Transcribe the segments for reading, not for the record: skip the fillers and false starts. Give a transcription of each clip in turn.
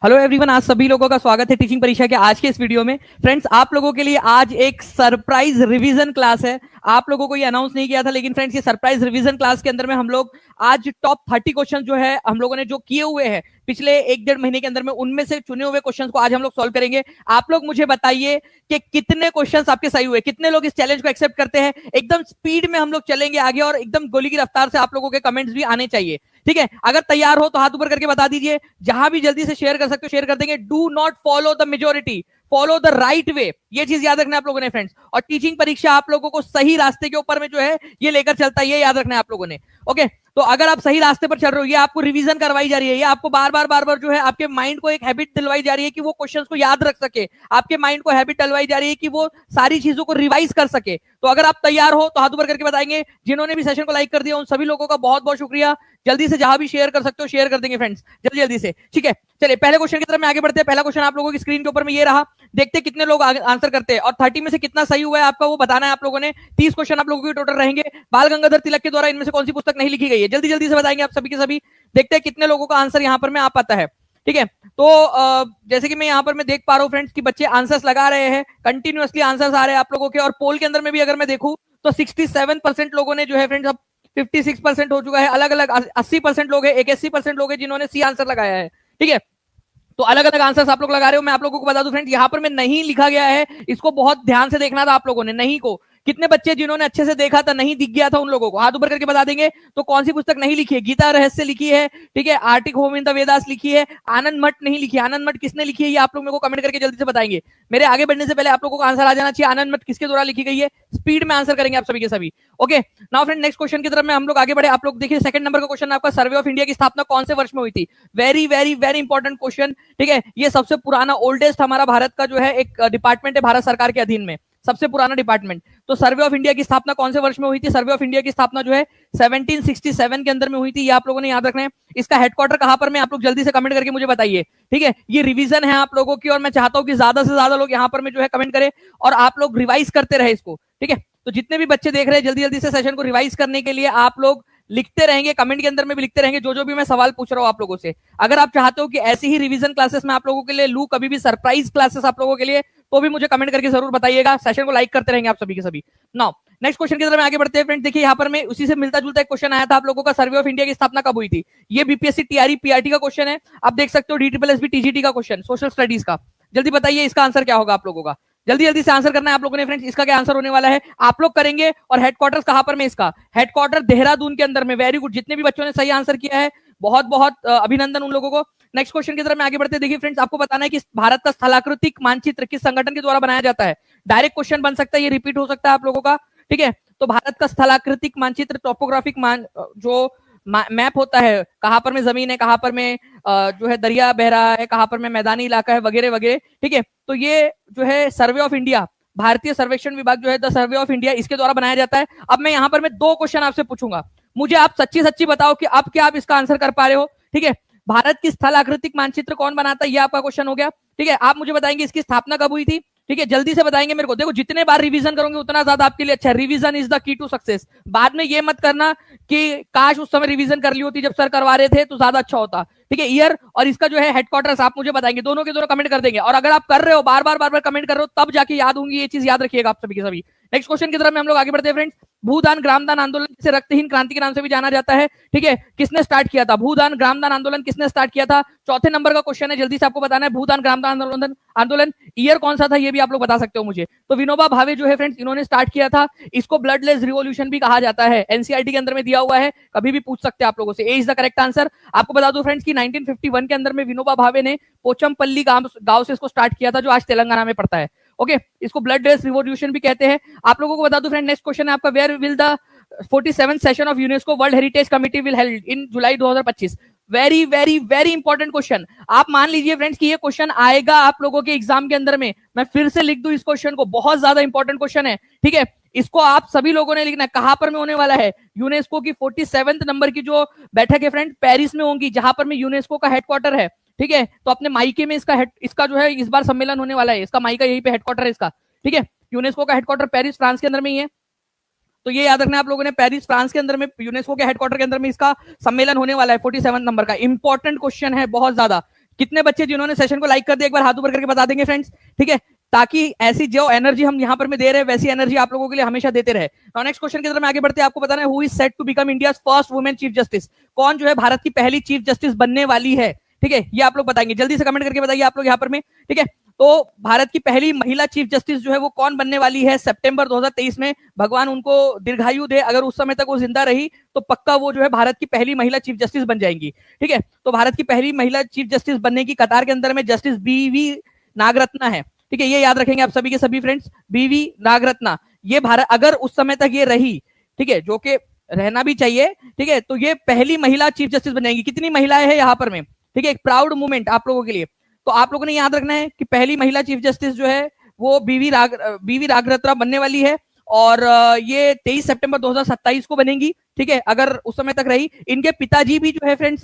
Hello everyone, आज सभी लोगों का स्वागत है टीचिंग परीक्षा के आज के इस वीडियो में। फ्रेंड्स, आप लोगों के लिए आज एक सरप्राइज रिवीजन क्लास है। आप लोगों को ये अनाउंस नहीं किया था, लेकिन फ्रेंड्स ये सरप्राइज रिवीजन क्लास के अंदर में हम लोग आज टॉप 30 क्वेश्चन जो है हम लोगों ने जो किए हुए हैं पिछले 1-1.5 महीने के अंदर में, उनमें से चुने हुए क्वेश्चंस को आज हम लोग सॉल्व करेंगे। आप लोग मुझे बताइए कि कितने क्वेश्चंस आपके सही हुए, कितने लोग इस चैलेंज को एक्सेप्ट करते हैं। एकदम स्पीड में हम लोग चलेंगे आगे और एकदम गोली की रफ्तार से आप लोगों के कमेंट्स भी आने चाहिए। ठीक है, अगर तैयार हो तो हाथ ऊपर करके बता दीजिए। जहां भी जल्दी से शेयर कर सकते हो शेयर कर देंगे। Do not follow the majority, follow the right way. ये चीज याद रखना है आप लोगों ने फ्रेंड्स। और टीचिंग परीक्षा आप लोगों को सही रास्ते के ऊपर में जो है ये लेकर चलता है, ये याद रखना है आप लोगों ने। ओके, तो अगर आप सही रास्ते पर चल रहे हो, ये आपको रिवीजन करवाई जा रही है, ये आपको बार बार जो है आपके माइंड को एक हैबिट दिलवाई जा रही है कि वो क्वेश्चंस को याद रख सके। आपके माइंड को हैबिट दिलवाई जा रही है कि वो सारी चीजों को रिवाइज कर सके। तो अगर आप तैयार हो तो हाथ ऊपर करके बताएंगे। जिन्होंने भी सेशन को लाइक कर दिया उन सभी लोगों का बहुत बहुत शुक्रिया। जल्दी से जहां भी शेयर कर सकते हो शेयर कर देंगे फ्रेंड्स, जल्दी जल्दी से। ठीक है, चलिए पहले क्वेश्चन की तरफ में आगे बढ़ते हैं। पहला क्वेश्चन आप लोगों की स्क्रीन के ऊपर में ये रहा। देखते हैं कितने लोग आंसर करते हैं और 30 में से कितना सही हुआ है आपका वो बताना है आप लोगों ने। 30 क्वेश्चन आप लोगों के टोटल रहेंगे। बाल गंगाधर तिलक के द्वारा इनमें से कौन सी पुस्तक नहीं लिखी गई है, जल्दी जल्दी से बताएंगे आप सभी के सभी। देखते हैं कितने लोगों का आंसर यहाँ पर में आ पाता है। ठीक है, तो जैसे कि मैं यहाँ पर मैं देख पा रहा हूँ फ्रेंड्स कि बच्चे आंसर्स लगा रहे हैं, कंटिन्यूअसली आंसर्स आ रहे हैं आप लोगों के। और पोल के अंदर में भी अगर मैं देखूं तो 67% लोगों ने जो है फ्रेंड्स, अब 56% हो चुका है। अलग अलग 80% लोग है, 81% लोग है जिन्होंने सी आंसर लगाया है। ठीक है, तो अलग अलग आंसर्स आप लोग लगा रहे हो। मैं आप लोगों को बता दूं फ्रेंड्स, यहाँ पर मैं नहीं लिखा गया है, इसको बहुत ध्यान से देखना था आप लोगों ने। नहीं को कितने बच्चे जिन्होंने अच्छे से देखा था, नहीं दिख गया था, उन लोगों को हाथ ऊपर करके बता देंगे। तो कौन सी पुस्तक नहीं लिखी है? गीता रहस्य लिखी है, ठीक है, Arctic home in the Vedas लिखी है, आनंद मठ नहीं लिखी। आनंद मठ किसने लिखी है ये आप लोग मेरे को कमेंट करके जल्दी से बताएंगे। मेरे आगे बढ़ने से पहले आप लोगों को आंसर आ जाना चाहिए आनंद मठ किसके द्वारा लिखी गई है। स्पीड में आंसर करेंगे आप सभी के सभी। Okay, now friend next question की तरफ में हम लोग आगे बढ़े। आप लोग देखिए सेकंड नंबर का क्वेश्चन आपका, सर्वे ऑफ इंडिया की स्थापना कौन से वर्ष में हुई थी? Very very very important question. ठीक है, ये सबसे पुराना ओल्डेस्ट हमारा भारत का जो है एक डिपार्टमेंट है भारत सरकार के अधीन में, सबसे पुराना डिपार्टमेंट। तो सर्वे ऑफ इंडिया की स्थापना कौन से वर्ष में हुई थी? सर्वे ऑफ इंडिया की स्थापना जो है 1767 के अंदर में हुई थी। ये आप लोगों ने याद रखना है। इसका हेडक्वार्टर कहां पर में, आप लोग जल्दी से कमेंट करके मुझे बताइए। ठीक है, ये रिवीजन है आप लोगों की और मैं चाहता हूं कि ज्यादा से ज्यादा लोग यहां पर में जो है कमेंट करें और आप लोग रिवाइज करते रहे इसको। ठीक है, तो जितने भी बच्चे देख रहे हैं जल्दी जल्दी से सेशन को रिवाइज करने के लिए आप लोग लिखते रहेंगे, कमेंट के अंदर में भी लिखते रहेंगे जो भी मैं सवाल पूछ रहा हूं आप लोगों से। अगर आप चाहते हो कि ऐसी ही रिवीजन क्लासेस में आप लोगों के लिए लू, कभी भी सरप्राइज क्लासेस आप लोगों के लिए, तो भी मुझे कमेंट करके जरूर बताइएगा। सेशन को लाइक करते रहेंगे आप सभी के सभी। नाउ नेक्स्ट क्वेश्चन की तरफ आगे बढ़ते हैं फ्रेंड्स। देखिए यहाँ पर मैं उसी से मिलता जुलता एक क्वेश्चन आया था आप लोगों का, सर्वे ऑफ इंडिया की स्थापना कब हुई थी? ये बीपीएससी टीआरई पीआरटी का क्वेश्चन है। आप देख सकते हो डीटीपीएसबी टीजीटी का क्वेश्चन, सोशल स्टडीज का। जल्दी बताइए इसका आंसर क्या होगा आप लोगों का। जल्दी जल्दी से आंसर करना है आप लोगों ने फ्रेंड्स। इसका क्या आंसर होने वाला है आप लोग करेंगे। और हेडक्वार्टर कहां पर में इसका? हेडक्वार्टर देहरादून के अंदर में। वेरी गुड, जितने भी बच्चों ने सही आंसर किया है बहुत बहुत अभिनंदन उन लोगों को। नेक्स्ट क्वेश्चन की तरफ में आगे बढ़ते हैं। देखिए फ्रेंड्स, आपको बताना है कि भारत का स्थलाकृतिक मानचित्र किस संगठन के द्वारा बनाया जाता है? डायरेक्ट क्वेश्चन बन सकता है, ये रिपीट हो सकता है आप लोगों का। ठीक है, तो भारत का स्थलाकृतिक मानचित्र, टोपोग्राफिक मान जो मैप होता है, कहां पर में जमीन है, कहां पर में जो है दरिया बह रहा है, कहां पर में मैदानी इलाका है, वगैरह वगैरह। ठीक है, तो ये जो है सर्वे ऑफ इंडिया, भारतीय सर्वेक्षण विभाग जो है द सर्वे ऑफ इंडिया, इसके द्वारा बनाया जाता है। अब मैं यहां पर मैं 2 क्वेश्चन आपसे पूछूंगा, मुझे आप सच्ची सच्ची बताओ कि अब क्या आप इसका आंसर कर पा रहे हो। ठीक है, भारत की स्थलाकृतिक मानचित्र कौन बनाता है, ये आपका क्वेश्चन हो गया। ठीक है, आप मुझे बताएंगे इसकी स्थापना कब हुई थी। ठीक है, जल्दी से बताएंगे मेरे को। देखो जितने बार रिवीजन करोगे उतना ज्यादा आपके लिए अच्छा। Revision is the key to success. बाद में ये मत करना कि काश उस समय रिवीजन कर ली होती जब सर करवा रहे थे तो ज्यादा अच्छा होता। ठीक है, ईयर और इसका जो है हेडक्वार्टर्स आप मुझे बताएंगे, दोनों के दोनों कमेंट कर देंगे। और अगर आप कर रहे हो बार बार कमेंट कर रहे हो तब जाके याद होंगी, ये चीज याद रखिएगा आप सभी के सभी। नेक्स्ट क्वेश्चन की तरफ में हम लोग आगे बढ़ते हैं फ्रेंड्स। भूदान ग्रामदान आंदोलन, जिसे रक्तहीन क्रांति के नाम से भी जाना जाता है, ठीक है, किसने स्टार्ट किया था? भूदान ग्रामदान आंदोलन किसने स्टार्ट किया था? चौथे नंबर का क्वेश्चन है, जल्दी से आपको बताना है। भूदान ग्रामदान आंदोलन ईयर कौन सा था ये भी आप लोग बता सकते हो मुझे। तो विनोबा भावे जो है फ्रेंड्स इन्होंने स्टार्ट किया था। इसको ब्लडलेस रिवॉल्यूशन भी कहा जाता है, एनसीईआरटी के अंदर में दिया हुआ है, कभी भी पूछ सकते हैं आप लोगों से। ए इज द करेक्ट आंसर। आपको बता दूं फ्रेंड्स कि 1951 के अंदर में विनोबा भावे ने पोचमपल्ली गांव से इसको स्टार्ट किया था, जो आज तेलंगाना में पड़ता है। ओके, इसको ब्लड रेस रिवॉल्यूशन भी कहते हैं। आप लोगों को बता दूं फ्रेंड, नेक्स्ट क्वेश्चन है आपका, where will the 47th session of UNESCO world heritage committee will held in July 2025? Very very very important question. आप मान लीजिए फ्रेंड्स कि ये क्वेश्चन आएगा आप लोगों के एग्जाम के अंदर में, मैं फिर से लिख दूं इस क्वेश्चन को, बहुत ज्यादा इंपॉर्टेंट क्वेश्चन है। ठीक है, इसको आप सभी लोगों ने लिखना है। कहां पर में होने वाला है? यूनेस्को की 47th नंबर की जो बैठक है फ्रेंड, पेरिस में होगी, जहां पर में यूनेस्को का हेडक्वार्टर है। ठीक है, तो अपने माइके में इसका जो है इस बार सम्मेलन होने वाला है। इसका माइका यहीं पे हेडक्वार्टर है इसका। ठीक है, यूनेस्को का हेडक्वार्टर पेरिस फ्रांस के अंदर में ही है। तो ये याद रखना आप लोगों ने, पेरिस फ्रांस के अंदर में यूनेस्को के हेडक्वार्टर के अंदर में इसका सम्मेलन होने वाला है 47 नंबर का। इंपॉर्टेंट क्वेश्चन है बहुत ज्यादा। कितने बच्चे जिन्होंने सेशन को लाइक कर दिया एक बार हाथ ऊपर करके बता देंगे फ्रेंड्स, ठीक है, ताकि ऐसी जो एनर्जी हम यहाँ पर में दे रहे हैं वैसी एनर्जी आप लोगों के लिए हमेशा देते रहे। तो नेक्स्ट क्वेश्चन की तरफ आगे बढ़ते हैं। आपको बताना है who is set to become India first women chief justice, कौन जो है भारत की पहली चीफ जस्टिस बनने वाली है, ठीक है, ये आप लोग बताएंगे, जल्दी से कमेंट करके बताइए आप लोग यहाँ पर में, ठीक है। तो भारत की पहली महिला चीफ जस्टिस जो है वो कौन बनने वाली है सितंबर 2023 में, भगवान उनको दीर्घायु दे, अगर उस समय तक वो जिंदा रही तो पक्का वो जो है भारत की पहली महिला चीफ जस्टिस बन जाएंगी, ठीक है। तो भारत की पहली महिला चीफ जस्टिस बनने की कतार के अंदर में जस्टिस बीवी नागरत्ना है, ठीक है, ये याद रखेंगे आप सभी के सभी फ्रेंड्स, बीवी नागरत्ना, ये भारत अगर उस समय तक ये रही, ठीक है, जो कि रहना भी चाहिए, ठीक है, तो ये पहली महिला चीफ जस्टिस बन जाएंगी। कितनी महिलाएं हैं यहाँ पर में, ठीक है, एक प्राउड मूवमेंट आप लोगों के लिए। तो आप लोगों ने याद रखना है कि पहली महिला चीफ जस्टिस जो है वो बीवी नागरत्ना बनने वाली है, और ये 23 सितंबर 2027 को बनेंगी, ठीक है, अगर उस समय तक रही। इनके पिताजी भी जो है फ्रेंड्स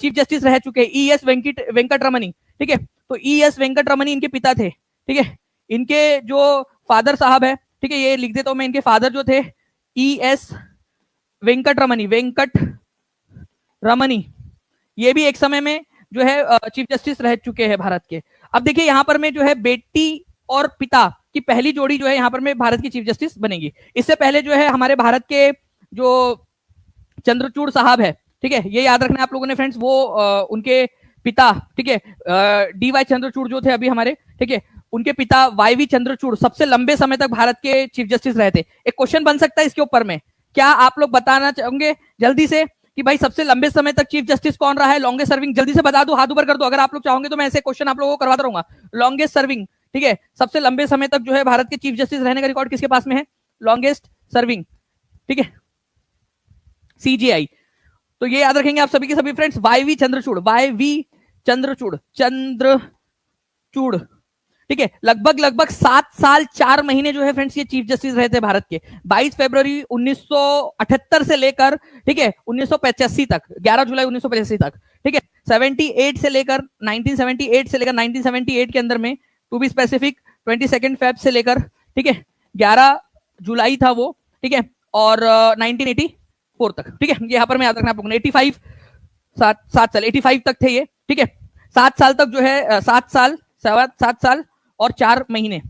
चीफ जस्टिस रह चुके हैं, ई.एस. वेंकटरमणी, ठीक है, तो ई.एस. वेंकटरमणी इनके पिता थे, ठीक है। इनके जो फादर साहब है, ठीक है, ये लिख देता हूं मैं, इनके फादर जो थे ई.एस. वेंकटरमणी, ये भी एक समय में जो है चीफ जस्टिस रह चुके हैं भारत के। अब देखिए यहाँ पर में जो है बेटी और पिता की पहली जोड़ी जो है यहाँ पर में भारत की चीफ जस्टिस बनेगी। इससे पहले जो है हमारे भारत के जो चंद्रचूड़ साहब है, ठीक है, ये याद रखना है आप लोगों ने फ्रेंड्स, वो उनके पिता, ठीक है, डी.वाई. चंद्रचूड़ जो थे अभी हमारे, ठीक है, उनके पिता वाई.वी. चंद्रचूड़ सबसे लंबे समय तक भारत के चीफ जस्टिस रहे थे। एक क्वेश्चन बन सकता है इसके ऊपर में, क्या आप लोग बताना चाहोगे जल्दी से कि भाई सबसे लंबे समय तक चीफ जस्टिस कौन रहा है, लॉन्गेस्ट सर्विंग, जल्दी से बता दो, हाथ ऊपर कर दो, अगर आप लोग चाहोगे तो मैं ऐसे क्वेश्चन आप लोगों को करवाता रहूंगा। लॉन्गेस्ट सर्विंग, ठीक है, सबसे लंबे समय तक जो है भारत के चीफ जस्टिस रहने का रिकॉर्ड किसके पास में है, लॉन्गेस्ट सर्विंग, ठीक है, सीजीआई। तो ये याद रखेंगे आप सभी के सभी फ्रेंड्स, वाई.वी. चंद्रचूड़, ठीक है, लगभग 7 साल 4 महीने जो है फ्रेंड्स ये चीफ जस्टिस रहे थे भारत के, 22 फरवरी 1978 से लेकर, ठीक है, 1985 तक, 11 जुलाई 1985 तक, ठीक है, 78 से लेकर 1978 के अंदर में, टू बी स्पेसिफिक 22 फेब से लेकर, ठीक है, 11 जुलाई था वो, ठीक है, और 1984 तक, ठीक है, यहाँ पर मैं याद रखना आप लोगों ने 85 85 तक थे ये, ठीक है, 7 साल तक जो है 7 साल और 4 महीने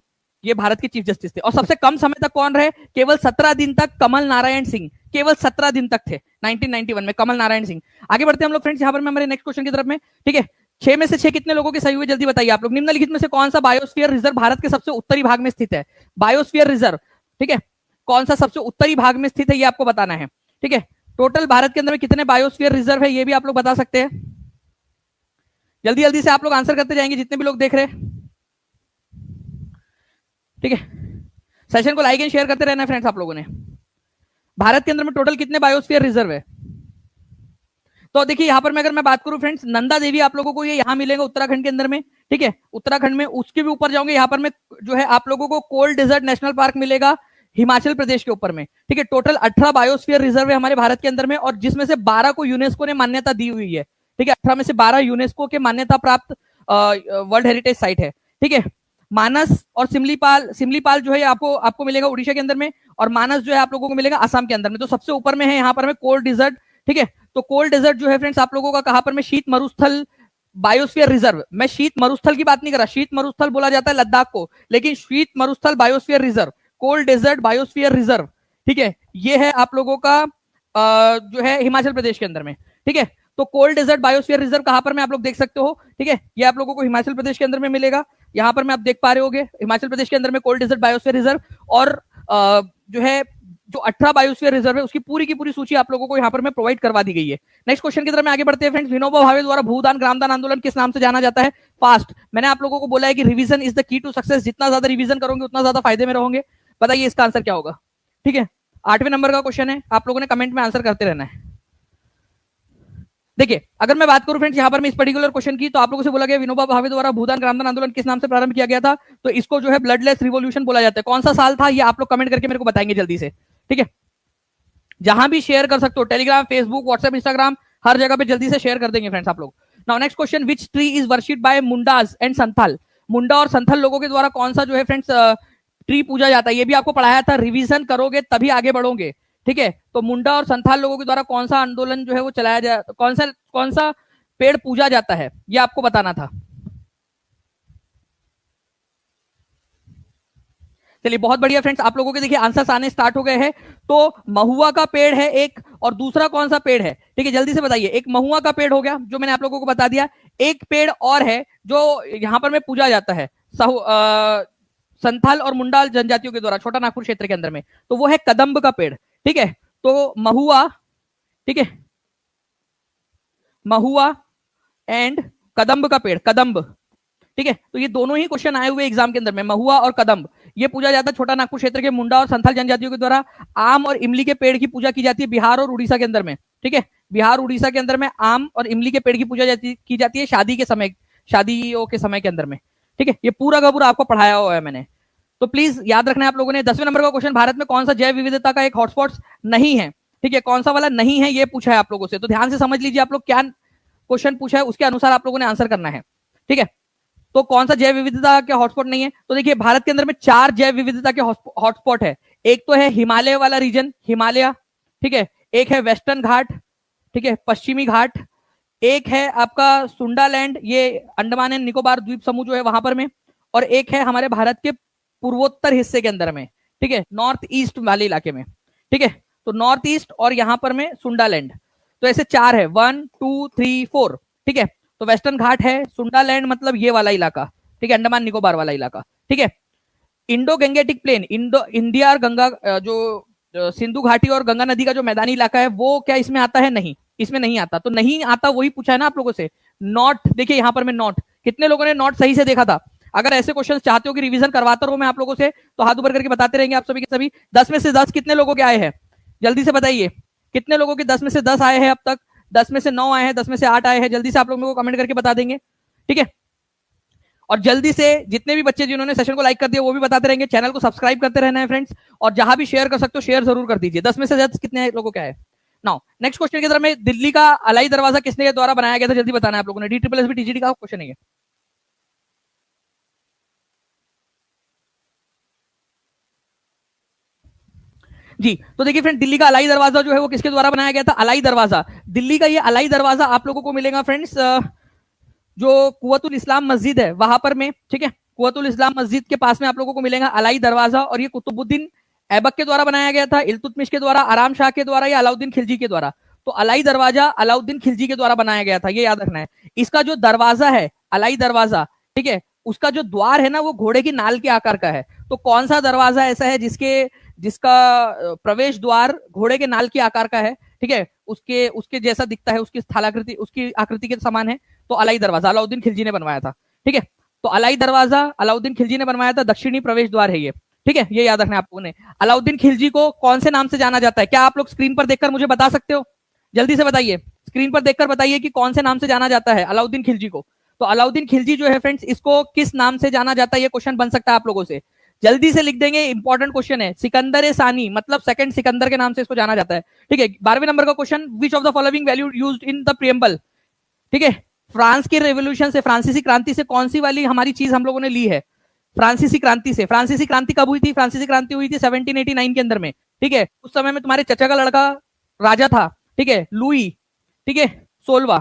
ये भारत के चीफ जस्टिस थे। और सबसे कम समय तक कौन रहे, केवल 17 दिन तक कमल नारायण सिंह, केवल 17 दिन तक थे 1991 में कमल नारायण सिंह। आगे बढ़ते हैं हम लोग फ्रेंड्स यहाँ पर हमारे नेक्स्ट क्वेश्चन की तरफ में, ठीक है, 6 में से 6 कितने लोगों के सही हुए जल्दी बताइए आप लोग। निम्नलिखित में से कौन सा बायोस्फीयर रिजर्व भारत के सबसे उत्तरी भाग में स्थित है, बायोस्फीयर रिजर्व, ठीक है, कौन सा सबसे उत्तरी भाग में स्थित है ये आपको बताना है, ठीक है। टोटल भारत के अंदर में कितने बायोस्फीयर रिजर्व है ये भी आप लोग बता सकते हैं, जल्दी जल्दी से आप लोग आंसर करते जाएंगे जितने भी लोग देख रहे हैं, ठीक है, सेशन को लाइक एंड शेयर करते रहना फ्रेंड्स आप लोगों ने। भारत के अंदर में टोटल कितने बायोस्फीयर रिजर्व है, तो देखिए यहां पर मैं अगर मैं बात करूं फ्रेंड्स, नंदा देवी आप लोगों को ये यहां मिलेगा उत्तराखंड के अंदर में, ठीक है, उत्तराखंड में, उसके भी ऊपर जाओगे यहां पर में जो है आप लोगों को कोल्ड डेजर्ट नेशनल पार्क मिलेगा हिमाचल प्रदेश के ऊपर में, ठीक है। टोटल 18 बायोस्फीयर रिजर्व है हमारे भारत के अंदर में, और जिसमें से 12 को यूनेस्को ने मान्यता दी हुई है, ठीक है, 18 में से 12 यूनेस्को के मान्यता प्राप्त वर्ल्ड हेरिटेज साइट है, ठीक है। मानस और सिमलीपाल जो है आपको मिलेगा उड़ीसा के अंदर में, और मानस जो है आप लोगों को मिलेगा असम के अंदर में। तो सबसे ऊपर में है यहाँ पर में कोल्ड डिजर्ट, ठीक है, तो कोल्ड डेजर्ट जो है फ्रेंड्स आप लोगों का कहां पर में, शीत मरुस्थल बायोस्फीयर रिजर्व, मैं शीत मरुस्थल की बात नहीं कर रहा, शीत मरुस्थल बोला जाता है लद्दाख को, लेकिन शीत मरुस्थल biosphere reserve, cold desert biosphere reserve, ठीक है, ये है आप लोगों का जो है हिमाचल प्रदेश के अंदर में, ठीक है। तो कोल्ड डेजर्ट बायोस्फीयर रिजर्व कहां पर में आप लोग देख सकते हो, ठीक है, ये आप लोगों को हिमाचल प्रदेश के अंदर में मिलेगा, यहां पर में आप देख पा रहे होगे हिमाचल प्रदेश के अंदर में कोल्ड डेजर्ट बायोस्फीयर रिजर्व, और जो है जो 18 बायोस्फीयर रिजर्व है उसकी पूरी की पूरी सूची आप लोगों को यहाँ पर में प्रोवाइड करवा दी गई है। नेक्स्ट क्वेश्चन की तरफ में आगे बढ़ते हैं फ्रेंड्स, विनोबा भावे द्वारा भूदान ग्रामदान आंदोलन किस नाम से जाना जाता है, फास्ट। मैंने आप लोगों को बोला है कि revision is the key to success, जितना ज्यादा रिवीजन करोगे उतना ज्यादा फायदे में रहोगे। बताइए इसका आंसर क्या होगा, ठीक है, 8वें नंबर का क्वेश्चन है, आप लोगों ने कमेंट में आंसर करते रहना है। देखिए अगर मैं बात करूं फ्रेंड्स यहाँ पर मैं इस पर्टिकुलर क्वेश्चन की, तो आप लोगों से बोला गया विनोबा भावे द्वारा भूदान ग्रामदान आंदोलन किस नाम से प्रारंभ किया गया था, तो इसको जो है ब्लडलेस रिवॉल्यूशन बोला जाता है। कौन सा साल था ये आप लोग कमेंट करके मेरे को बताएंगे जल्दी से, ठीक है, जहां भी शेयर कर सकते हो, टेलीग्राम, फेसबुक, व्हाट्सएप, इंस्टाग्राम, हर जगह पे जल्दी से शेयर कर देंगे फ्रेंड्स आप लोग। Now next question, which tree is worshipped by Mundas and Santhal, Munda और संथाल लोगों के द्वारा कौन सा जो है फ्रेंड्स ट्री पूजा जाता है, ये भी आपको पढ़ाया था, रिवीजन करोगे तभी आगे बढ़ोगे, ठीक है। तो मुंडा और संथाल लोगों के द्वारा कौन सा आंदोलन जो है वो चलाया जाए, कौन सा पेड़ पूजा जाता है, ये आपको बताना था। चलिए बहुत बढ़िया फ्रेंड्स, आप लोगों के देखिए आंसर्स आने स्टार्ट हो गए हैं। तो महुआ का पेड़ है एक, और दूसरा कौन सा पेड़ है? ठीक है, जल्दी से बताइए। एक महुआ का पेड़ हो गया जो मैंने आप लोगों को बता दिया, एक पेड़ और है जो यहां पर में पूजा जाता है संथाल और मुंडाल जनजातियों के द्वारा छोटा नागपुर क्षेत्र के अंदर में, तो वो है कदम्ब का पेड़। ठीक है, तो महुआ, ठीक है, महुआ एंड कदम्ब का पेड़, कदम्ब। ठीक है, तो ये दोनों ही क्वेश्चन आए हुए एग्जाम के अंदर में, महुआ और कदम्ब। ये पूजा जाता है छोटा नागपुर क्षेत्र के मुंडा और संथाल जनजातियों के द्वारा। आम और इमली के पेड़ की पूजा की जाती है बिहार और उड़ीसा के अंदर में। ठीक है, बिहार उड़ीसा के अंदर में आम और इमली के पेड़ की पूजा की जाती है शादी के समय, शादियों के समय के अंदर में। ठीक है, ये पूरा का पूरा आपको पढ़ाया हुआ है मैंने, तो प्लीज याद रखना है आप लोगों ने। 10वें नंबर का क्वेश्चन, भारत में कौन सा जैव विविधता का एक हॉटस्पॉट नहीं है? ठीक है, कौन सा वाला नहीं है ये पूछा है आप लोगों से, तो ध्यान से समझ लीजिए आप लोग, क्या क्वेश्चन पूछा है उसके अनुसार आप लोगों ने आंसर करना है। ठीक है, तो कौन सा जैव विविधता के हॉटस्पॉट नहीं है? तो देखिए भारत के अंदर में 4 जैव विविधता के हॉटस्पॉट है। एक तो है हिमालय वाला रीजन, हिमालय। ठीक है, एक है वेस्टर्न घाट, ठीक है, पश्चिमी घाट। एक है आपका सुंडालैंड, ये अंडमान एंड निकोबार द्वीप समूह जो है वहां पर में। और एक है हमारे भारत के पूर्वोत्तर हिस्से के अंदर में, ठीक है, नॉर्थ ईस्ट वाले इलाके में। ठीक है, तो नॉर्थ ईस्ट और यहां पर में सुंडालैंड, तो ऐसे 4 है, 1 2 3 4। ठीक है, तो वेस्टर्न घाट है, सुंडालैंड मतलब ये वाला इलाका, ठीक है, अंडमान निकोबार वाला इलाका। ठीक है, इंडो गंगेटिक प्लेन, इंडिया और गंगा जो सिंधु घाटी और गंगा नदी का जो मैदानी इलाका है वो क्या इसमें आता है? नहीं, इसमें नहीं आता। तो नहीं आता वही पूछा है ना आप लोगों से। नॉट, देखिए यहां पर में नॉट, कितने लोगों ने नॉट सही से देखा था? अगर ऐसे क्वेश्चन चाहते हो कि रिवीजन करवाता रहूं मैं आप लोगों से, तो हाथ ऊपर करके बताते रहेंगे आप सभी के सभी। 10 में से 10 कितने लोगों के आए हैं? जल्दी से बताइए, कितने लोगों के 10 में से 10 आए हैं अब तक? 10 में से 9 आए हैं, 10 में से 8 आए हैं। जल्दी से आप लोगों को कमेंट करके बता देंगे। ठीक है, और जल्दी से जितने भी बच्चे जिन्होंने सेशन को लाइक कर दिया वो भी बताते रहेंगे। चैनल को सब्सक्राइब करते रहना है फ्रेंड्स, और जहां भी शेयर कर सकते हो शेयर जरूर कर दीजिए। 10 में से 10 कितने लोगों का है? नाउ नेक्स्ट क्वेश्चन की तरफ में, दिल्ली का अलाई दरवाजा किसने द्वारा बनाया गया था? जल्दी बताना है आप लोगों ने। DSSB TGT का क्वेश्चन है ये। जी, तो देखिए फ्रेंड, दिल्ली का अलाई दरवाजा जो है वो किसके द्वारा बनाया गया था? अलाई दरवाजा, दिल्ली का ये अलाई दरवाजा आप लोगों को मिलेगा फ्रेंड्स जो कुव्वतुल इस्लाम मस्जिद है वहां पर में। ठीक है, कुव्वतुल इस्लाम मस्जिद के पास में आप लोगों को मिलेगा अलाई दरवाजा, और ये कुतुबुद्दीन ऐबक के द्वारा बनाया गया था, इल्तुतमिश के द्वारा, आराम शाह के द्वारा या अलाउद्दीन खिलजी के द्वारा। तो अलाई दरवाजा अलाउद्दीन खिलजी के द्वारा बनाया गया था, ये याद रखना है। इसका जो दरवाजा है अलाई दरवाजा, ठीक है, उसका जो द्वार है ना वो घोड़े की नाल के आकार का है। तो कौन सा दरवाजा ऐसा है जिसका प्रवेश द्वार घोड़े के नाल के आकार का है? ठीक है, उसके उसके जैसा दिखता है, उसकी स्थलाकृति उसकी आकृति के समान है, तो अलाई दरवाजा अलाउद्दीन खिलजी ने बनवाया था। ठीक है, तो अलाई दरवाजा अलाउद्दीन खिलजी ने बनवाया था, दक्षिणी प्रवेश द्वार है ये। ठीक है, ये याद रखना है आप लोगों ने। अलाउद्दीन खिलजी को कौन से नाम से जाना जाता है? क्या आप लोग स्क्रीन पर देखकर मुझे बता सकते हो? जल्दी से बताइए, स्क्रीन पर देखकर बताइए कि कौन से नाम से जाना जाता है अलाउद्दीन खिलजी को। तो अलाउद्दीन खिलजी जो है फ्रेंड्स, इसको किस नाम से जाना जाता है? ये क्वेश्चन बन सकता है आप लोगों से, जल्दी से लिख देंगे, इंपॉर्टेंट क्वेश्चन है। सिकंदर ए सानी मतलब सेकंड सिकंदर के नाम से इसको जाना जाता है। ठीक है, 12वें नंबर का question, which of the following value used in the preamble? ठीक है, फ्रांस के रेवोल्यूशन से, फ्रांसीसी क्रांति से कौन सी वाली हमारी चीज हम लोगों ने ली है? फ्रांसीसी क्रांति से। फ्रांसीसी क्रांति कब हुई थी? फ्रांसीसी क्रांति हुई थी 1789 के अंदर में। ठीक है, उस समय में तुम्हारे चचा का लड़का राजा था, ठीक है, लुई, ठीक है, 16वां,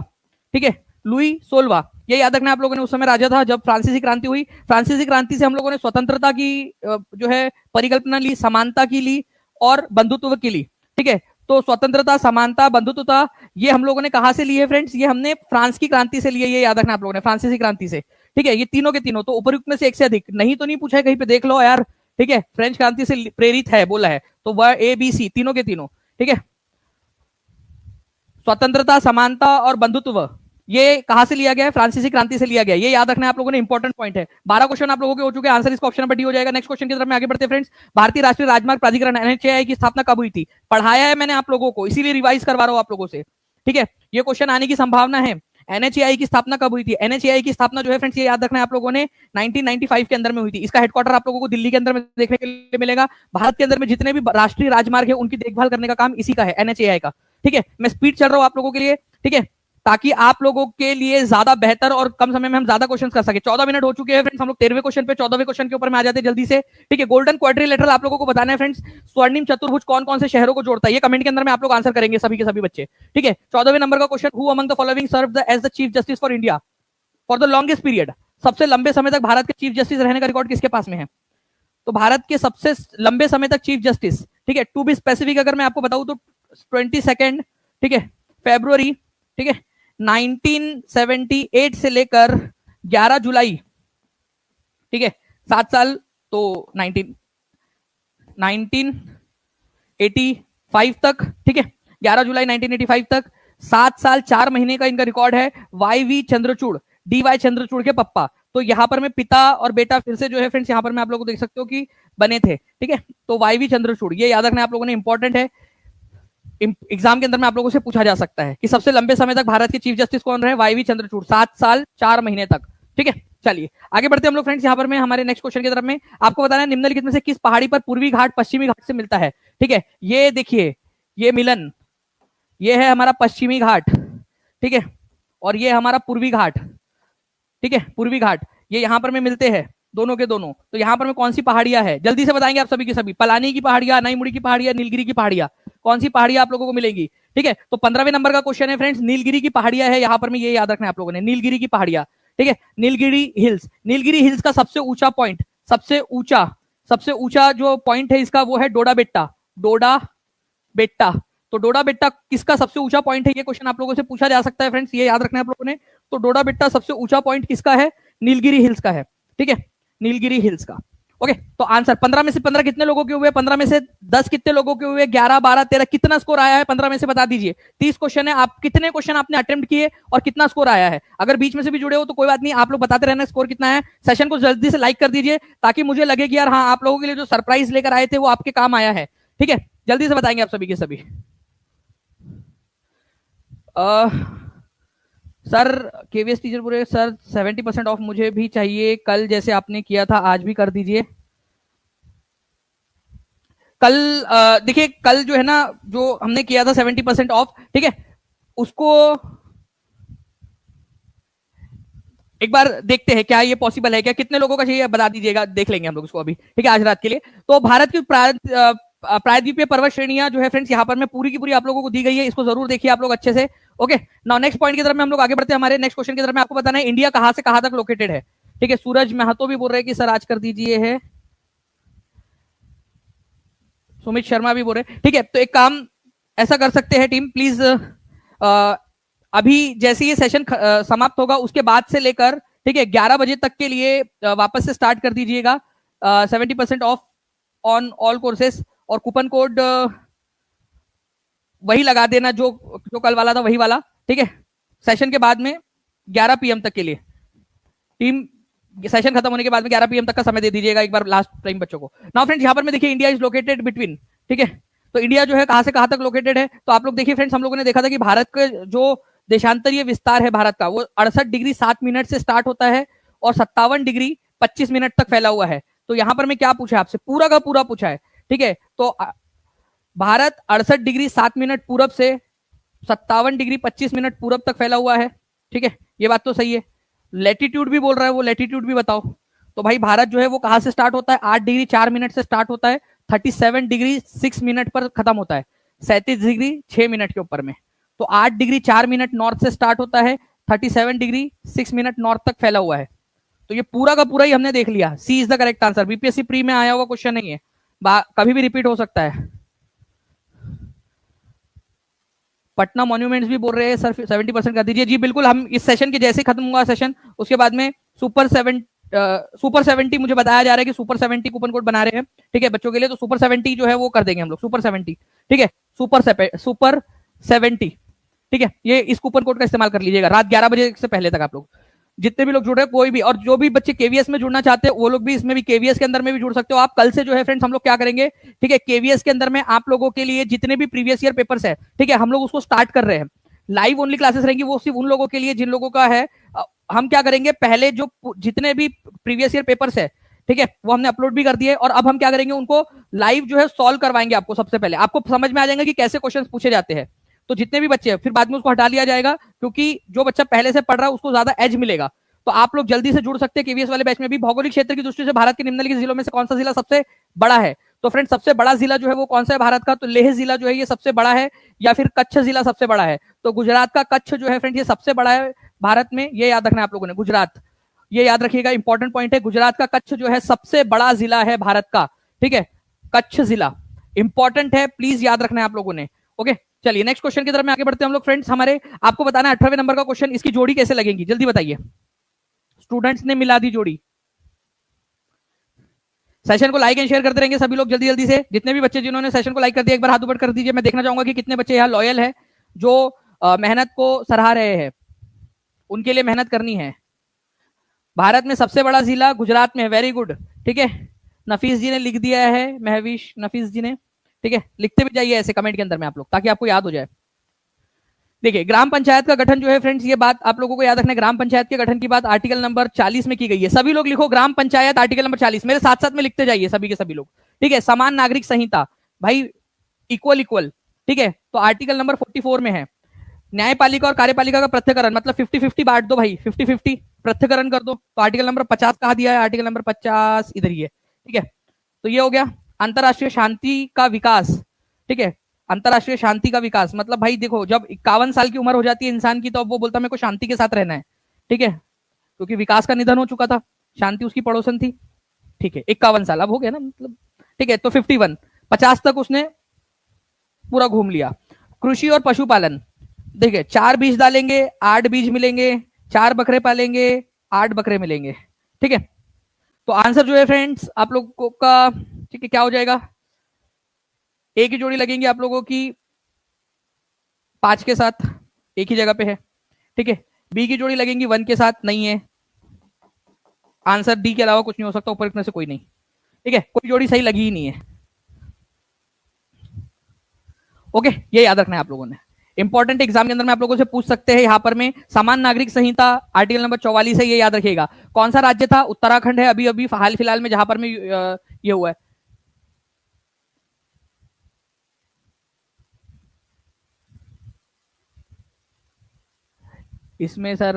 ठीक है, लुई 16वां, ये याद रखना आप लोगों ने, उस समय राजा था जब फ्रांसीसी क्रांति हुई। फ्रांसीसी क्रांति से हम लोगों ने स्वतंत्रता की जो है परिकल्पना ली, समानता की ली और बंधुत्व की ली। ठीक है, तो स्वतंत्रता, समानता, बंधुत्वता ये हम लोगों ने कहां से ली है फ्रेंड्स? ये हमने फ्रांस की क्रांति से ली है, ये याद रखना आप लोगों ने, फ्रांसीसी क्रांति से। ठीक है, ये तीनों के तीनों, तो उपयुक्त में से एक से अधिक नहीं तो नहीं पूछा है कहीं पे, देख लो यार। ठीक है, फ्रेंच क्रांति से प्रेरित है बोला है, तो वह ABC तीनों के तीनों। ठीक है, स्वतंत्रता, समानता और बंधुत्व ये कहां से लिया गया है? फ्रांसीसी क्रांति से लिया गया है, ये याद रखना है आप लोगों ने, इंपॉर्टेंट पॉइंट है। 12 क्वेश्चन आप लोगों के हो चुके हैं, आंसर इसका ऑप्शन नंबर डी हो जाएगा। नेक्स्ट क्वेश्चन की तरफ में आगे बढ़ते हैं फ्रेंड्स। भारतीय राष्ट्रीय राजमार्ग प्राधिकरण NHAI की स्थापना कब हुई थी? पढ़ाया है मैंने आप लोगों को, इसीलिए रिवाइज करवा रहा हूं आप लोगों से। ठीक है, ये क्वेश्चन आने की संभावना है। NHAI की स्थापना कब हुई थी? NHAI की स्थापना जो है फ्रेंड्स, ये याद रखना है आप लोगों ने, 1995 के अंदर में हुई थी। इसका हेडक्वार्टर आप लोगों को दिल्ली के अंदर में देखने के लिए मिलेगा। भारत के अंदर में जितने भी राष्ट्रीय राजमार्ग है उनकी देखभाल करने का काम इसी का है, NHAI का। ठीक है, मैं स्पीड चल रहा हूं आप लोगों के लिए। ठीक है, ताकि आप लोगों के लिए ज्यादा बेहतर और कम समय में हम ज्यादा क्वेश्चन कर सके। 14 मिनट हो चुके हैं फ्रेंड्स, हम लोग 13वें क्वेश्चन पे 14वें क्वेश्चन के ऊपर में आ जाते हैं जल्दी से। ठीक है, गोल्डन क्वाड्रिलेटरल आप लोगों को बताना है फ्रेंड्स, स्वर्णिम चतुर्भुज कौन कौन से शहरों को जोड़ता है, ये कमेंट के अंदर में आप लोग आंसर करेंगे सभी के सभी बच्चे। ठीक है, 14वें नंबर का question, who among the following served as the chief justice for India for the longest period. सबसे लंबे समय तक भारत के चीफ जस्टिस रहने का रिकॉर्ड किसके पास में है? तो भारत के सबसे लंबे समय तक चीफ जस्टिस, ठीक है, टू बी स्पेसिफिक अगर मैं आपको बताऊं तो 22, ठीक है, फरवरी, ठीक है, 1978 से लेकर 11 जुलाई, ठीक है, 7 साल, तो 1985 तक, ठीक है, 11 जुलाई 1985 तक 7 साल 4 महीने का इनका रिकॉर्ड है। Y V Chandrachud, D Y Chandrachud के पप्पा, तो यहां पर में पिता और बेटा फिर से जो है फ्रेंड्स यहां पर मैं आप लोगों को देख सकते हो कि बने थे। ठीक है, तो वाई वी चंद्रचूड़, ये याद रखना आप लोगों ने, इंपॉर्टेंट है, एग्जाम के अंदर में आप लोगों से पूछा जा सकता है कि सबसे लंबे समय तक भारत के चीफ जस्टिस कौन रहे? वाई वी चंद्रचूड़, 7 साल 4 महीने तक। ठीक है, चलिए आगे बढ़ते हम लोग फ्रेंड्स, यहाँ पर मैं हमारे नेक्स्ट क्वेश्चन की तरफ में आपको बताना है, निम्नलिखित में से किस पहाड़ी पर पूर्वी घाट पश्चिमी घाट से मिलता है? ठीक है, ये देखिए, ये मिलन, ये है हमारा पश्चिमी घाट, ठीक है, और ये हमारा पूर्वी घाट, ठीक है, पूर्वी घाट, ये यहां पर में मिलते हैं दोनों के दोनों। तो यहां पर में कौन सी पहाड़ियां है, जल्दी से बताएंगे आप सभी की सभी? पलानी की पहाड़ियां, नईमुड़ी की पहाड़ियां, नीलगिरी की पहाड़ियां, कौन सी पहाड़ियां आप लोगों को मिलेंगी? ठीक है, तो 15वें नंबर का क्वेश्चन है फ्रेंड्स, नीलगिरी की पहाड़ियां है यहां पर में, ये याद रखना है आप लोगों ने, नीलगिरी की पहाड़ियां। ठीक है, नीलगिरी हिल्स, नीलगिरी हिल्स का सबसे ऊंचा पॉइंट, सबसे ऊंचा जो पॉइंट है इसका वो है डोडा बेट्टा, डोडा बेट्टा। तो डोडा बेट्टा किसका सबसे ऊंचा पॉइंट है, ये क्वेश्चन आप लोगों से पूछा जा सकता है फ्रेंड्स, ये याद रखना है आप लोगों ने। तो डोडा बेट्टा सबसे ऊंचा पॉइंट किसका है? नीलगिरी हिल्स का है। ठीक है, नीलगिरी हिल्स का। ओके, तो आंसर 15 में से 15 कितने लोगों के हुए? 15 में से 10 कितने लोगों के हुए? 11, 12, 13, कितना स्कोर आया है 15 में से बता दीजिए। 30 क्वेश्चन है, आप कितने क्वेश्चन आपने अटेम्प्ट किए और कितना स्कोर आया है? अगर बीच में से भी जुड़े हो तो कोई बात नहीं, आप लोग बताते रहना स्कोर कितना है। सेशन को जल्दी से लाइक कर दीजिए ताकि मुझे लगे कि यार हाँ, आप लोगों के लिए जो सरप्राइज लेकर आए थे वो आपके काम आया है। ठीक है, जल्दी से बताएंगे आप सभी के सभी। सर केवीएस टीचर पूरे सर 70% ऑफ मुझे भी चाहिए, कल जैसे आपने किया था आज भी कर दीजिए। कल देखिए, कल जो है ना, जो हमने किया था 70% ऑफ, ठीक है, उसको एक बार देखते हैं क्या ये पॉसिबल है क्या, कितने लोगों का चाहिए बता दीजिएगा, देख लेंगे हम लोग उसको अभी। ठीक है, आज रात के लिए। तो भारत की प्रायद्वीपीय पर्वत श्रेणियां जो है फ्रेंड्स यहाँ पर मैं पूरी की पूरी आप लोगों को दी गई है, इसको जरूर देखिए आप लोग अच्छे से। ओके, नाउ नेक्स्ट पॉइंट की तरफ में हम लोग आगे बढ़ते हैं, हमारे नेक्स्ट क्वेश्चन की तरफ में आपको बताना है इंडिया कहां से कहां तक लोकेटेड है। ठीक है, सूरज महतो भी बोल रहे हैं कि सर आज कर दीजिए है, सुमित शर्मा भी बोल रहे हैं। ठीक है, तो एक काम ऐसा कर सकते हैं टीम, प्लीज अभी जैसे ये सेशन समाप्त होगा उसके बाद से लेकर, ठीक है, 11 बजे तक के लिए वापस से स्टार्ट कर दीजिएगा 70% ऑफ ऑन ऑल कोर्सेस, और कूपन कोड वही लगा देना जो कल वाला था, वही वाला। ठीक है, सेशन के बाद में 11 PM तक के लिए, टीम सेशन खत्म होने के बाद में 11 PM तक का समय दे दीजिएगा एक बार लास्ट टाइम बच्चों को। नाउ फ्रेंड्स यहाँ पर मैं देखिए, इंडिया इज लोकेटेड बिटवीन, ठीक है, तो इंडिया जो है कहां से कहां तक लोकेटेड है, तो आप लोग देखिए फ्रेंड्स, हम लोगों ने देखा था कि भारत का जो देशांतरीय विस्तार है भारत का, वो 68 डिग्री 7 मिनट से स्टार्ट होता है और 57 डिग्री 25 मिनट तक फैला हुआ है। तो यहां पर मैं क्या पूछा है आपसे, पूरा का पूरा पूछा है। ठीक है, तो भारत 68 डिग्री 7 मिनट पूरब से 57 डिग्री 25 मिनट पूरब तक फैला हुआ है। ठीक है, ये बात तो सही है। लैटिट्यूड भी बोल रहा है, वो लैटिट्यूड भी बताओ। तो भाई भारत जो है वो कहां से स्टार्ट होता है? 8 डिग्री 4 मिनट से स्टार्ट होता है, 37 डिग्री 6 मिनट पर खत्म होता है, 37 डिग्री 6 मिनट के ऊपर में। तो 8 डिग्री 4 मिनट नॉर्थ से स्टार्ट होता है, 37 डिग्री 6 मिनट नॉर्थ तक फैला हुआ है। तो ये पूरा का पूरा ही हमने देख लिया। C is the correct answer, BPSC pre में आया हुआ क्वेश्चन नहीं है, कभी भी रिपीट हो सकता है। पटना मॉन्यूमेंट्स भी बोल रहे हैं सर 70% कर दीजिए। जी बिल्कुल, हम इस सेशन के जैसे खत्म हुआ सेशन उसके बाद में सुपर 70 मुझे बताया जा रहा है कि सुपर 70 कूपन कोड बना रहे हैं, ठीक है, बच्चों के लिए। तो सुपर 70 जो है वो कर देंगे हम लोग, सुपर 70। ठीक है, सुपर 70, ठीक है, ये इस कूपन कोड का इस्तेमाल कर लीजिएगा रात 11 बजे से पहले तक। आप लोग जितने भी लोग जुड़ रहे हैं, कोई भी, और जो भी बच्चे केवीएस में जुड़ना चाहते हैं वो लोग भी इसमें भी केवीएस के अंदर में भी जुड़ सकते हो आप। कल से जो है फ्रेंड्स हम लोग क्या करेंगे, ठीक है, केवीएस के अंदर में आप लोगों के लिए जितने भी प्रीवियस ईयर पेपर्स है, ठीक है, हम लोग उसको स्टार्ट कर रहे हैं। लाइव ओनली क्लासेस रहेंगी, वो सिर्फ उन लोगों के लिए जिन लोगों का है। हम क्या करेंगे, पहले जो जितने भी प्रीवियस ईयर पेपर्स है, ठीक है, वो हमने अपलोड भी कर दिए, और अब हम क्या करेंगे, उनको लाइव जो है सॉल्व करवाएंगे आपको। सबसे पहले आपको समझ में आ जाएगा कि कैसे क्वेश्चंस पूछे जाते हैं। तो जितने भी बच्चे हैं फिर बाद में उसको हटा लिया जाएगा, क्योंकि जो बच्चा पहले से पढ़ रहा है उसको ज्यादा एज मिलेगा। तो आप लोग जल्दी से जुड़ सकते हैं केवीएस वाले बैच में भी। भौगोलिक क्षेत्र की दृष्टि से भारत के निम्नलिखित जिलों में से कौन सा जिला सबसे बड़ा है? तो फ्रेंड सबसे बड़ा जिला जो है वो कौन सा है भारत का? तो लेह जिला जो है ये सबसे बड़ा है, या फिर कच्छ जिला सबसे बड़ा है? तो गुजरात का कच्छ जो है फ्रेंड ये सबसे बड़ा है भारत में, ये याद रखना है आप लोगों ने। गुजरात, ये याद रखिएगा, इंपॉर्टेंट पॉइंट है। गुजरात का कच्छ जो है सबसे बड़ा जिला है भारत का, ठीक है, कच्छ जिला इंपॉर्टेंट है, प्लीज याद रखना है आप लोगों ने। ओके, चलिए नेक्स्ट क्वेश्चन की तरफ में आगे बढ़ते हैं हम लोग। फ्रेंड्स हमारे आपको बताना है 18वें नंबर का क्वेश्चन, इसकी जोड़ी कैसे लगेगी जल्दी बताइए। स्टूडेंट्स ने मिला दी जोड़ी। सेशन को लाइक एंड शेयर करते रहेंगे सभी लोग जल्दी जल्दी से। जितने भी बच्चे जिन्होंने सेशन को लाइक कर दिया एक बार हाथ ऊपर कर दीजिए। मैं देखना चाहूंगा कि कितने बच्चे यहाँ लॉयल है, जो मेहनत को सराह रहे हैं, उनके लिए मेहनत करनी है। भारत में सबसे बड़ा जिला गुजरात में है, वेरी गुड, ठीक है। नफीस जी ने लिख दिया है, महविश नफीस जी ने, ठीक है। लिखते भी जाइए ऐसे कमेंट के अंदर में आप लोग, ताकि आपको याद हो जाए। देखिए ग्राम पंचायत का गठन जो है फ्रेंड्स, ये बात आप लोगों को याद रखना है। ग्राम पंचायत के गठन की बात आर्टिकल नंबर 40 में की गई है। सभी लोग लिखो ग्राम पंचायत आर्टिकल नंबर 40, मेरे साथ साथ में लिखते जाइए सभी के सभी लोग, ठीक है। समान नागरिक संहिता, भाई इक्वल इक्वल, ठीक है, तो आर्टिकल नंबर 44 में है। न्यायपालिका और कार्यपालिका का पृथक्करण, मतलब 50-50 बांट दो भाई, 50-50 पृथक्करण कर दो। तो आर्टिकल नंबर 50 कहा दिया है, आर्टिकल नंबर 50 इधर ही है, ठीक है। तो ये हो गया। अंतरराष्ट्रीय शांति का विकास, ठीक है, अंतरराष्ट्रीय शांति का विकास, मतलब भाई देखो जब 51 साल की उम्र हो जाती है इंसान की, तो अब वो बोलता है मेरे को शांति के साथ रहना है, ठीक है, क्योंकि विकास का निधन हो चुका था, शांति उसकी पड़ोसन थी, ठीक है। 51 साल अब हो गया ना, मतलब ठीक है। तो 51, 50 तक उसने पूरा घूम लिया। कृषि और पशुपालन, देखिए 4 बीज डालेंगे 8 बीज मिलेंगे, 4 बकरे पालेंगे 8 बकरे मिलेंगे, ठीक है। तो आंसर जो है फ्रेंड्स आप लोगों का, ठीक है, क्या हो जाएगा? ए की जोड़ी लगेंगी आप लोगों की 5 के साथ, एक ही जगह पे है, ठीक है। बी की जोड़ी लगेंगी 1 के साथ, नहीं है। आंसर डी के अलावा कुछ नहीं हो सकता, ऊपर इतने से कोई नहीं, ठीक है, कोई जोड़ी सही लगी ही नहीं है। ओके, ये याद रखना है आप लोगों ने। इंपॉर्टेंट एग्जाम के अंदर में आप लोगों से पूछ सकते हैं यहाँ पर में, समान नागरिक संहिता आर्टिकल नंबर 44 है, ये याद रखिएगा। कौन सा राज्य था? उत्तराखंड है, अभी अभी हाल फिलहाल में जहां पर में ये हुआ है। इसमें सर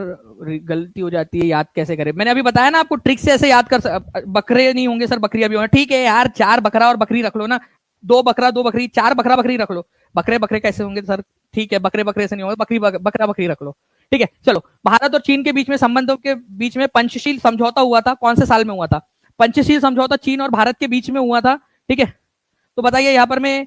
गलती हो जाती है, याद कैसे करें? मैंने अभी बताया ना आपको, ट्रिक से ऐसे याद कर बकरे नहीं होंगे सर, बकरियां भी होंगे, ठीक है यार। 4 बकरा और बकरी रख लो ना, 2 बकरा 2 बकरी, 4 बकरा बकरी रख लो। बकरे बकरे कैसे होंगे सर? ठीक है, बकरे बकरे से नहीं होंगे, बकरी बकरा बकरी रख लो, ठीक है। चलो, भारत और चीन के बीच में संबंधों के बीच में पंचशील समझौता हुआ था, कौन से साल में हुआ था? पंचशील समझौता चीन और भारत के बीच में हुआ था, ठीक है। तो बताइए यहाँ पर में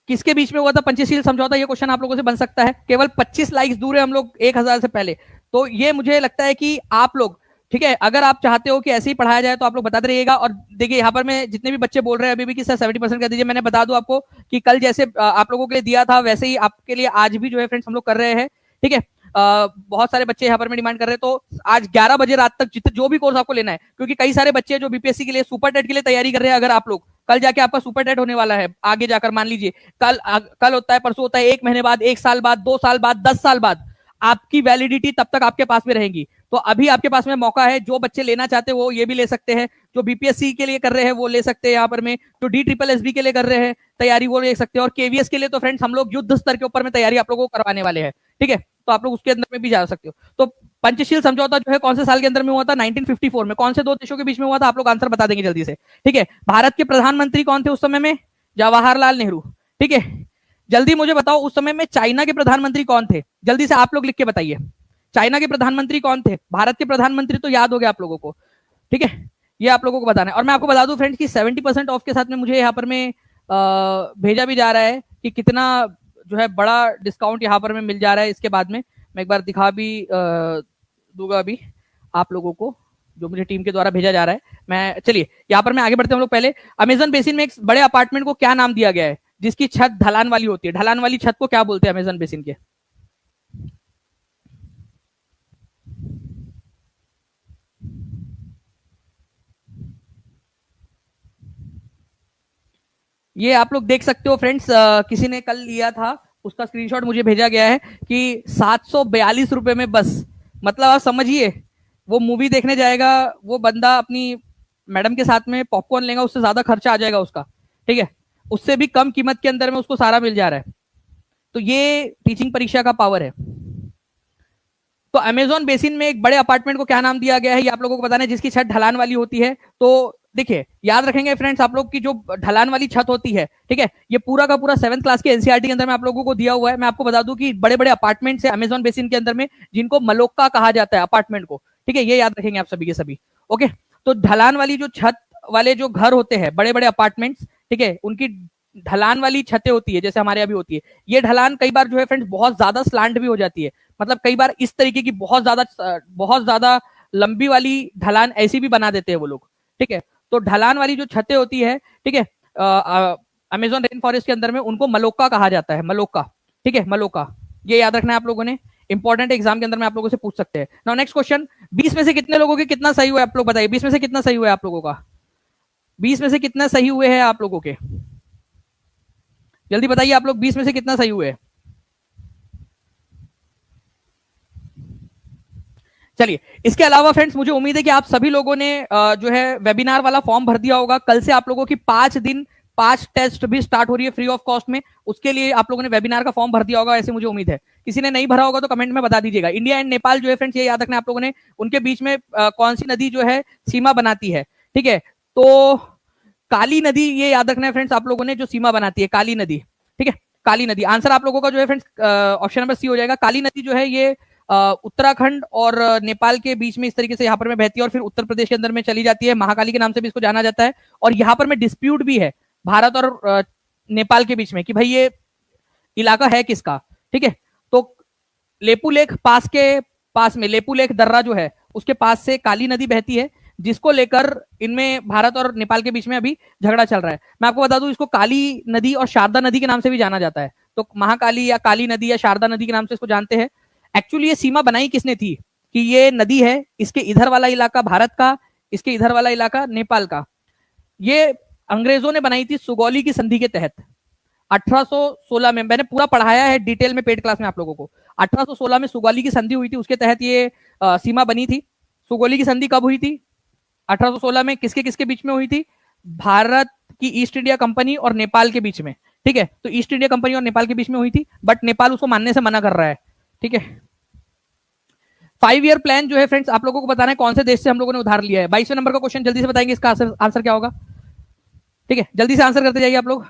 किसके बीच में हुआ था पंचशील समझौता? ये क्वेश्चन आप लोगों से बन सकता है। केवल 25 लाइक्स दूर है हम लोग 1000 से पहले। तो ये मुझे लगता है कि आप लोग, ठीक है, अगर आप चाहते हो कि ऐसे ही पढ़ाया जाए तो आप लोग बताते रहिएगा। और देखिए यहाँ पर मैं जितने भी बच्चे बोल रहे हैं अभी भी कि सर 70% कर दीजिए, मैंने बता दूं आपको कि कल जैसे आप लोगों के लिए दिया था वैसे ही आपके लिए आज भी जो है फ्रेंड्स हम लोग कर रहे हैं, ठीक है। बहुत सारे बच्चे यहाँ पर में डिमांड कर रहे हैं, तो आज 11 बजे रात तक जितने जो भी कोर्स आपको लेना है, क्योंकि कई सारे बच्चे जो बीपीएससी के लिए सुपर टेट के लिए तैयारी कर रहे हैं, अगर आप लोग कल जाके आपका सुपर टेट होने वाला है आगे जाकर, मान लीजिए कल होता है, परसों होता है, 1 महीने बाद, 1 साल बाद, 2 साल बाद, 10 साल बाद आपकी वैलिडिटी तब तक आपके पास में रहेगी। तो अभी आपके पास में मौका है, जो बच्चे लेना चाहते हैं वो ये भी ले सकते हैं, जो बीपीएससी के लिए कर रहे हैं वो ले सकते हैं यहाँ पर में, जो DSSB के लिए कर रहे हैं तैयारी वो ले सकते हैं, और केवीएस के लिए तो फ्रेंड्स हम लोग युद्ध स्तर के ऊपर में तैयारी आप लोगों को करवाने वाले हैं, ठीक है। तो आप लोग उसके अंदर में भी जा सकते हो। तो पंचशील समझौता जो है कौन से साल के अंदर में हुआ था? 1954 में। कौन से 2 देशों के बीच में हुआ था? आप लोग आंसर बता देंगे जल्दी से, ठीक है। भारत के प्रधानमंत्री कौन थे उस समय में? जवाहरलाल नेहरू, ठीक है। जल्दी मुझे बताओ उस समय में चाइना के प्रधानमंत्री कौन थे? जल्दी से आप लोग लिख के बताइए, चाइना के प्रधानमंत्री कौन थे? भारत के प्रधानमंत्री तो याद हो गया आप लोगों को, ठीक है। ये आप लोगों को बताना है। और मैं आपको बता दूं फ्रेंड्स कि 70% ऑफ के साथ में मुझे यहाँ पर में भेजा भी जा रहा है कि कितना जो है बड़ा डिस्काउंट यहाँ पर में मिल जा रहा है। इसके बाद में मैं एक बार दिखा भी दूंगा अभी आप लोगों को, जो मुझे टीम के द्वारा भेजा जा रहा है। मैं चलिए यहाँ पर मैं आगे बढ़ते हैं हम लोग। पहले अमेजन बेसिन में एक बड़े अपार्टमेंट को क्या नाम दिया गया है जिसकी छत ढलान वाली होती है? ढलान वाली छत को क्या बोलते हैं अमेजन बेसिन के? ये आप लोग देख सकते हो फ्रेंड्स, किसी ने कल लिया था, उसका स्क्रीनशॉट मुझे भेजा गया है कि 742 रुपए में बस, मतलब आप समझिए वो मूवी देखने जाएगा वो बंदा अपनी मैडम के साथ में पॉपकॉर्न लेगा, उससे ज्यादा खर्चा आ जाएगा उसका, ठीक है। उससे भी कम कीमत के अंदर में उसको सारा मिल जा रहा है। तो ये टीचिंग परीक्षा का पावर है। तो अमेजोन बेसिन में एक बड़े अपार्टमेंट को क्या नाम दिया गया है, ये आप लोगों को बताना है, जिसकी छत ढलान वाली होती है। तो देखिए, याद रखेंगे फ्रेंड्स आप लोग की जो ढलान वाली छत होती है, ठीक है, ये पूरा का पूरा 7th क्लास के एनसीईआरटी के अंदर में आप लोगों को दिया हुआ है। मैं आपको बता दूं कि बड़े बड़े अपार्टमेंट्स है अमेजोन बेसिन के अंदर में, जिनको मलोक्का कहा जाता है अपार्टमेंट को, ठीक है, ये याद रखेंगे आप सभी के सभी। ओके, तो ढलान वाली जो छत वाले जो घर होते हैं, बड़े बड़े अपार्टमेंट्स, ठीक है, उनकी ढलान वाली छतें होती है, जैसे हमारे यहाँ भी होती है। ये ढलान कई बार जो है फ्रेंड्स बहुत ज्यादा स्लांट भी हो जाती है, मतलब कई बार इस तरीके की बहुत ज्यादा लंबी वाली ढलान ऐसी भी बना देते हैं वो लोग, ठीक है। तो ढलान वाली जो छतें होती है, ठीक है, अमेजोन रेन फॉरेस्ट के अंदर में उनको मलोक्का कहा जाता है, मलोक्का, ठीक है, मलोक्का। ये याद रखना है आप लोगों ने, इंपॉर्टेंट एग्जाम के अंदर में आप लोगों से पूछ सकते हैं। नाउ नेक्स्ट क्वेश्चन, 20 में से कितने लोगों के कितना सही हुआ है आप लोग बताइए, 20 में से कितना सही हुआ है आप लोगों का, 20 में से कितना सही हुए हैं आप लोगों के, जल्दी बताइए आप लोग, 20 में से कितना सही हुए हैं। चलिए, इसके अलावा फ्रेंड्स मुझे उम्मीद है कि आप सभी लोगों ने जो है वेबिनार वाला फॉर्म भर दिया होगा। कल से आप लोगों की 5 दिन 5 टेस्ट भी स्टार्ट हो रही है फ्री ऑफ कॉस्ट में, उसके लिए आप लोगों ने वेबिनार का फॉर्म भर दिया होगा, ऐसे मुझे उम्मीद है। किसी ने नहीं भरा होगा तो कमेंट में बता दीजिएगा। इंडिया एंड नेपाल जो है फ्रेंड्स, ये याद रखना आप लोगों ने, उनके बीच में कौन सी नदी जो है सीमा बनाती है, ठीक है, तो काली नदी, ये याद रखना है फ्रेंड्स आप लोगों ने, जो सीमा बनाती है काली नदी, ठीक है, काली नदी। आंसर आप लोगों का जो है फ्रेंड्स ऑप्शन नंबर सी हो जाएगा। काली नदी जो है ये उत्तराखंड और नेपाल के बीच में इस तरीके से यहाँ पर में बहती है और फिर उत्तर प्रदेश के अंदर में चली जाती है, महाकाली के नाम से भी इसको जाना जाता है। और यहाँ पर में डिस्प्यूट भी है भारत और नेपाल के बीच में कि भाई ये इलाका है किसका, ठीक है। तो लेपू लेक पास के पास में, लेपू लेक दर्रा जो है उसके पास से काली नदी बहती है, जिसको लेकर इनमें भारत और नेपाल के बीच में अभी झगड़ा चल रहा है। मैं आपको बता दूं, इसको काली नदी और शारदा नदी के नाम से भी जाना जाता है। तो महाकाली या काली नदी या शारदा नदी के नाम से इसको जानते हैं। एक्चुअली ये सीमा बनाई किसने थी कि ये नदी है, इसके इधर वाला इलाका भारत का, इसके इधर वाला इलाका नेपाल का। ये अंग्रेजों ने बनाई थी सुगौली की संधि के तहत 1816 में। मैंने पूरा पढ़ाया है डिटेल में पेड क्लास में आप लोगों को। 1816 में सुगौली की संधि हुई थी, उसके तहत ये सीमा बनी थी। सुगौली की संधि कब हुई थी? 1816 में। किसके किसके बीच में हुई थी? भारत की ईस्ट इंडिया कंपनी और नेपाल के बीच में, ठीक है। तो ईस्ट इंडिया कंपनी और नेपाल के बीच में हुई थी, बट नेपाल उसको मानने से मना कर रहा है, ठीक है। 5 ईयर प्लान जो है फ्रेंड्स आप लोगों को बताना है कौन से देश से हम लोगों ने उधार लिया है। 22वें नंबर का क्वेश्चन जल्दी से बताएंगे, इसका आंसर क्या होगा, ठीक है, जल्दी से आंसर करते जाइए आप लोग।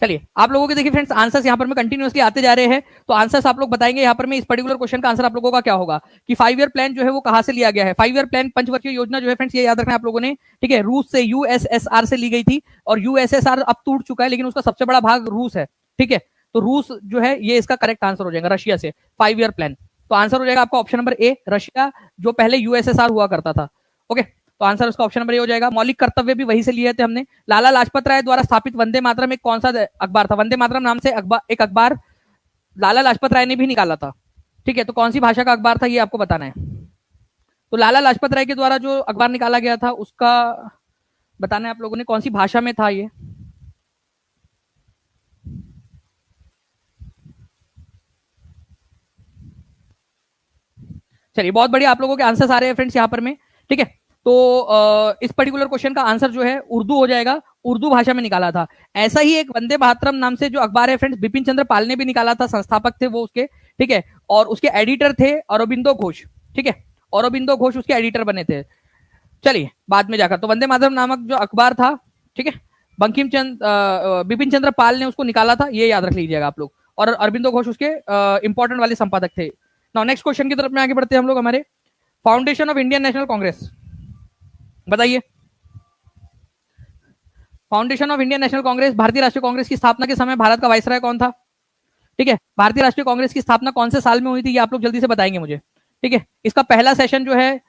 चलिए, आप लोगों के देखिए फ्रेंड्स आंसर्स यहाँ पर में कंटिन्यूअसली आते जा रहे हैं, तो आंसर्स आप लोग बताएंगे यहाँ पर में। इस पर्टिकुलर क्वेश्चन का आंसर आप लोगों का क्या होगा कि 5 ईयर प्लान जो है वो कहां से लिया गया है। 5 ईयर प्लान पंचवर्षीय योजना जो है फ्रेंड्स, ये याद रखना आप लोगों ने, ठीक है, रूस से, यूएसएसआर से ली गई थी। और यूएसएसआर अब टूट चुका है, लेकिन उसका सबसे बड़ा भाग रूस है, ठीक है। तो रूस जो है ये इसका करेक्ट आंसर हो जाएगा, रशिया से 5 ईयर प्लान। तो आंसर हो जाएगा आपका ऑप्शन नंबर ए, रशिया, जो पहले यूएसएसआर हुआ करता था। ओके, तो आंसर उसका ऑप्शन नंबर ए हो जाएगा। मौलिक कर्तव्य भी वही से लिए थे हमने। लाला लाजपत राय द्वारा स्थापित वंदे मातरम एक कौन सा अखबार था? वंदे मातरम नाम से एक अखबार लाला लाजपत राय ने भी निकाला था, ठीक है। तो कौन सी भाषा का अखबार था ये आपको बताना है। तो लाला लाजपत राय के द्वारा जो अखबार निकाला गया था उसका बताना है आप लोगों ने, कौन सी भाषा में था ये। चलिए, बहुत बढ़िया, आप लोगों के आंसर्स आ रहे हैं फ्रेंड्स यहाँ पर में, ठीक है। तो इस पर्टिकुलर क्वेश्चन का आंसर जो है उर्दू हो जाएगा, उर्दू भाषा में निकाला था। ऐसा ही एक वंदे मातरम नाम से जो अखबार है फ्रेंड्स, बिपिन चंद्र पाल ने भी निकाला था, संस्थापक थे वो उसके, ठीक है। और उसके एडिटर थे अरबिंदो घोष, ठीक है, अरबिंदो घोष उसके एडिटर बने थे। चलिए, बाद में जाकर तो वंदे मातरम नामक जो अखबार था, ठीक है, बंकिम चंद्र बिपिन चंद्र पाल ने उसको निकाला था, ये याद रख लीजिएगा आप लोग। और अरबिंदो घोष उसके इंपॉर्टेंट वाले संपादक थे। नाउ नेक्स्ट क्वेश्चन की तरफ में आगे बढ़ते हैं हम लोग। हमारे foundation of Indian National Congress बताइए। Foundation of Indian National Congress, भारतीय राष्ट्रीय कांग्रेस की स्थापना के समय भारत का वायसराय कौन था? ठीक है, भारतीय राष्ट्रीय कांग्रेस की स्थापना कौन से साल में हुई थी ये आप लोग जल्दी से बताएंगे मुझे, ठीक है। इसका पहला सेशन जो है,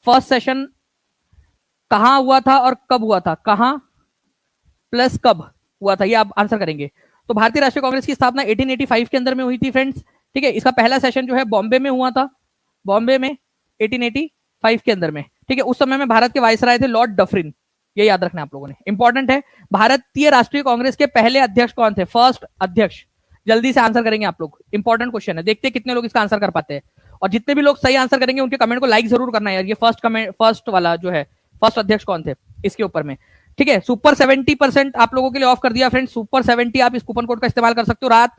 फर्स्ट सेशन कहां हुआ था और कब हुआ था? कहां प्लस कब हुआ था, ये आप आंसर करेंगे। तो भारतीय राष्ट्रीय कांग्रेस की स्थापना 1885 के अंदर में हुई थी फ्रेंड्स, ठीक है। इसका पहला सेशन जो है बॉम्बे में हुआ था, बॉम्बे में 1885 के अंदर में, ठीक है। उस समय में भारत के वायसराय थे लॉर्ड डफरिन, ये याद रखना आप लोगों ने, इंपॉर्टेंट है। भारतीय राष्ट्रीय कांग्रेस के पहले अध्यक्ष कौन थे? फर्स्ट अध्यक्ष, जल्दी से आंसर करेंगे आप लोग, इंपॉर्टेंट क्वेश्चन है, देखते हैं कितने लोग इसका आंसर कर पाते हैं। और जितने भी लोग सही आंसर करेंगे उनके कमेंट को लाइक जरूर करना है यार। ये फर्स्ट कमेंट, फर्स्ट वाला जो है, फर्स्ट अध्यक्ष कौन थे इसके ऊपर में, ठीक है। सुपर 70% आप लोगों के लिए ऑफ कर दिया फ्रेंड्स। सुपर 70 आप इस कूपन कोड का इस्तेमाल कर सकते हो रात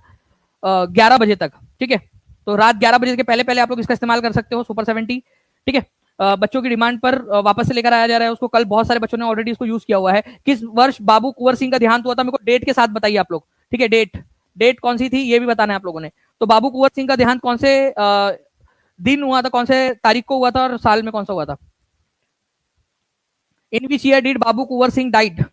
11 बजे तक, ठीक है। तो रात 11 बजे के पहले पहले आप लोग इसका इस्तेमाल कर सकते हो, सुपर 70, ठीक है। बच्चों की डिमांड पर वापस से लेकर आया जा रहा है उसको। कल बहुत सारे बच्चों ने ऑलरेडी इसको यूज किया हुआ है। किस वर्ष बाबू कुंवर सिंह का देहांत हुआ था, मेरे को डेट के साथ बताइए आप लोग, ठीक है। डेट कौन सी थी ये भी बताना है आप लोगों ने। तो बाबू कुंवर सिंह का देहांत कौन से दिन हुआ था, कौन से तारीख को हुआ था और साल में कौन सा हुआ था? In which year did Babu Kunwar Singh died?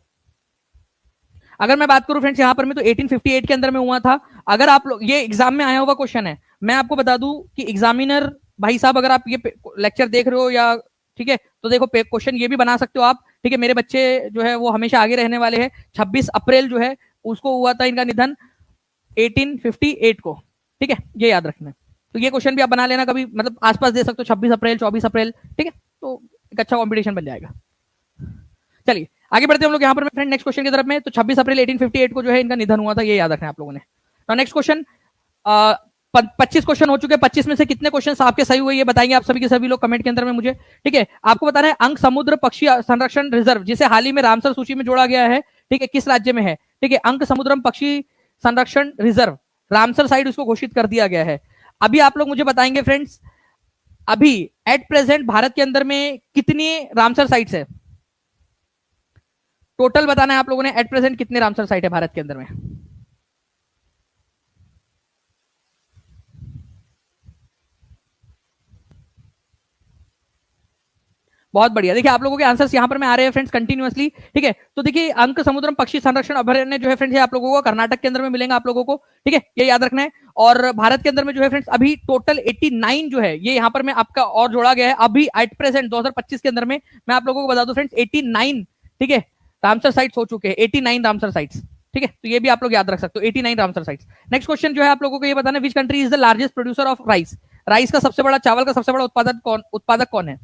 अगर मैं बात करूं फ्रेंड्स यहाँ पर में तो 1858 के अंदर में हुआ था। अगर आप लोग, ये एग्जाम में आया हुआ क्वेश्चन है, मैं आपको बता दूं कि एग्जामिनर भाई साहब अगर आप ये लेक्चर देख रहे हो या, ठीक है, तो देखो क्वेश्चन ये भी बना सकते हो आप, ठीक है। मेरे बच्चे जो है वो हमेशा आगे रहने वाले हैं। 26 अप्रैल जो है उसको हुआ था इनका निधन, 1858 को, ठीक है, ये याद रखना है। तो ये क्वेश्चन भी आप बना लेना कभी, मतलब आसपास दे सकते हो, 26 अप्रैल 24 अप्रैल, ठीक है। तो एक अच्छा कॉम्पिटिशन बन जाएगा। चलिए आगे बढ़ते हैं हम लोग यहाँ पर फ्रेंड नेक्स्ट क्वेश्चन की तरफ में। तो 26 अप्रैल 1858 को जो है इनका निधन हुआ था, ये याद रखना है आप लोगों ने। तो नेक्स्ट क्वेश्चन, 25 क्वेश्चन हो चुके हैं। 25 में से कितने क्वेश्चन आपके सही हुए ये बताएंगे आप सभी के सभी लोग कमेंट के अंदर में मुझे, ठीक है। आपको बताना है अंक समुद्र पक्षी संरक्षण रिजर्व, जिसे हाल ही में रामसर सूची में जोड़ा गया है, ठीक है, किस राज्य में है, ठीक है। अंक समुद्रम पक्षी संरक्षण रिजर्व, रामसर साइड उसको घोषित कर दिया गया है। अभी आप लोग मुझे बताएंगे फ्रेंड्स, अभी एट प्रेजेंट भारत के अंदर में कितनी रामसर साइट्स है, टोटल बताना है आप लोगों ने। एट प्रेजेंट कितने रामसर साइट है भारत के अंदर में? बहुत बढ़िया। देखिए आप लोगों के आंसर्स यहां पर में आ रहे हैं फ्रेंड्स कंटिन्यूअसली, ठीक है। तो देखिए अंक समुद्रम पक्षी संरक्षण अभयारण्य जो है फ्रेंड्स आप लोगों को कर्नाटक के अंदर में मिलेगा आप लोगों को, ठीक है, ये याद रखना है। और भारत के अंदर में जो है फ्रेंड्स अभी टोटल 89 जो है ये यहाँ पर में आपका और जोड़ा गया है अभी एट प्रेजेंट 2025 के अंदर में। मैं आप लोगों को बता दूं फ्रेंड्स 89, ठीक है, रामसर साइट्स हो चुके हैं, 89 रामसर साइट्स, ठीक है। तो ये भी आप लोग याद रख सकते हो, 89 रामसर साइट्स। नेक्स्ट क्वेश्चन जो है आप लोगों को ये बताना, which country is the largest producer of rice? Rice का सबसे बड़ा, चावल का सबसे बड़ा उत्पादक कौन है?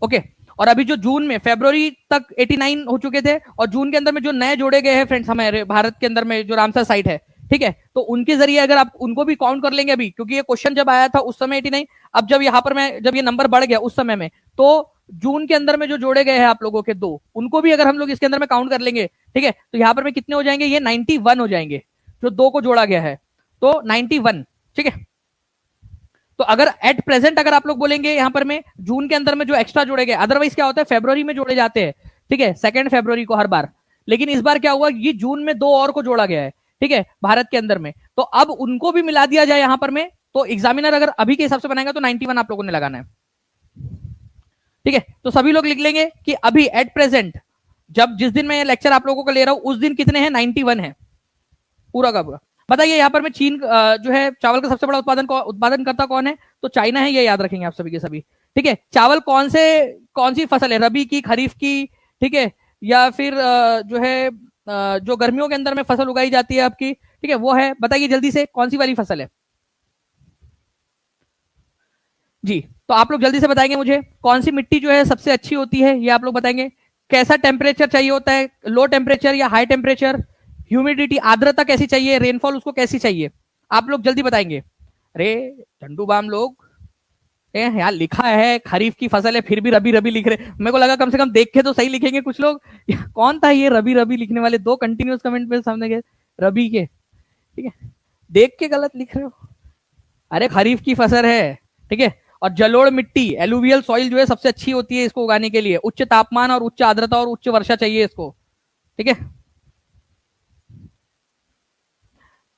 ओके। और अभी जो जून में, फरवरी तक 89 हो चुके थे, और जून के अंदर में जो नए जोड़े गए हैं फ्रेंड्स हमारे भारत के अंदर में जो रामसर साइट है, ठीक है, तो उनके जरिए अगर आप उनको भी काउंट कर लेंगे अभी, क्योंकि ये क्वेश्चन जब आया था उस समय 89, अब जब यहाँ पर मैं, जब ये नंबर बढ़ गया उस समय में, तो जून के अंदर में जो जोड़े गए हैं आप लोगों के दो, उनको भी अगर हम लोग इसके अंदर में काउंट कर लेंगे, ठीक है, तो यहाँ पर में कितने हो जाएंगे? ये 91 हो जाएंगे, जो दो को जोड़ा गया है, तो 91, ठीक है। तो अगर एट प्रेजेंट अगर आप लोग बोलेंगे यहां पर में जून के अंदर में जो एक्स्ट्रा जोड़े गए, अदरवाइज क्या होता है फरवरी में जोड़े जाते हैं, ठीक है, 2 फरवरी को हर बार, लेकिन इस बार क्या हुआ, ये जून में दो और को जोड़ा गया है, ठीक है, भारत के अंदर में, तो अब उनको भी मिला दिया जाए यहां पर में, तो एग्जामिनर अगर अभी के हिसाब से बनाएगा तो 91 आप लोगों ने लगाना है, ठीक है। तो सभी लोग लिख लेंगे कि अभी एट प्रेजेंट, जब जिस दिन मैं ये लेक्चर आप लोगों को ले रहा हूं उस दिन कितने हैं? 91 है पूरा का पूरा। बताइए यहाँ पर में चीन जो है चावल का सबसे बड़ा उत्पादन करता कौन है? तो चाइना है, ये याद रखेंगे आप सभी के सभी, ठीक है। चावल कौन सी फसल है, रबी की, खरीफ की, ठीक है, या फिर जो है जो गर्मियों के अंदर में फसल उगाई जाती है आपकी, ठीक है, वो है, बताइए जल्दी से कौन सी वाली फसल है जी। तो आप लोग जल्दी से बताएंगे मुझे कौन सी मिट्टी जो है सबसे अच्छी होती है, ये आप लोग बताएंगे। कैसा टेम्परेचर चाहिए होता है, लो टेम्परेचर या हाई टेम्परेचर, ह्यूमिडिटी आर्द्रता कैसी चाहिए, रेनफॉल उसको कैसी चाहिए, आप लोग जल्दी बताएंगे। अरे झंडू बाम लोग, यार लिखा है खरीफ की फसल है फिर भी रबी रबी लिख रहे, मेरे को लगा कम से कम देख के तो सही लिखेंगे कुछ लोग। कौन था ये रबी रबी लिखने वाले? दो कंटिन्यूस कमेंट पे सामने गए रबी के, ठीक है, देख के गलत लिख रहे हो। अरे खरीफ की फसल है, ठीक है। और जलोढ़ मिट्टी, एलुवियल सॉइल जो है सबसे अच्छी होती है इसको उगाने के लिए, उच्च तापमान और उच्च आर्द्रता और उच्च वर्षा चाहिए इसको, ठीक है।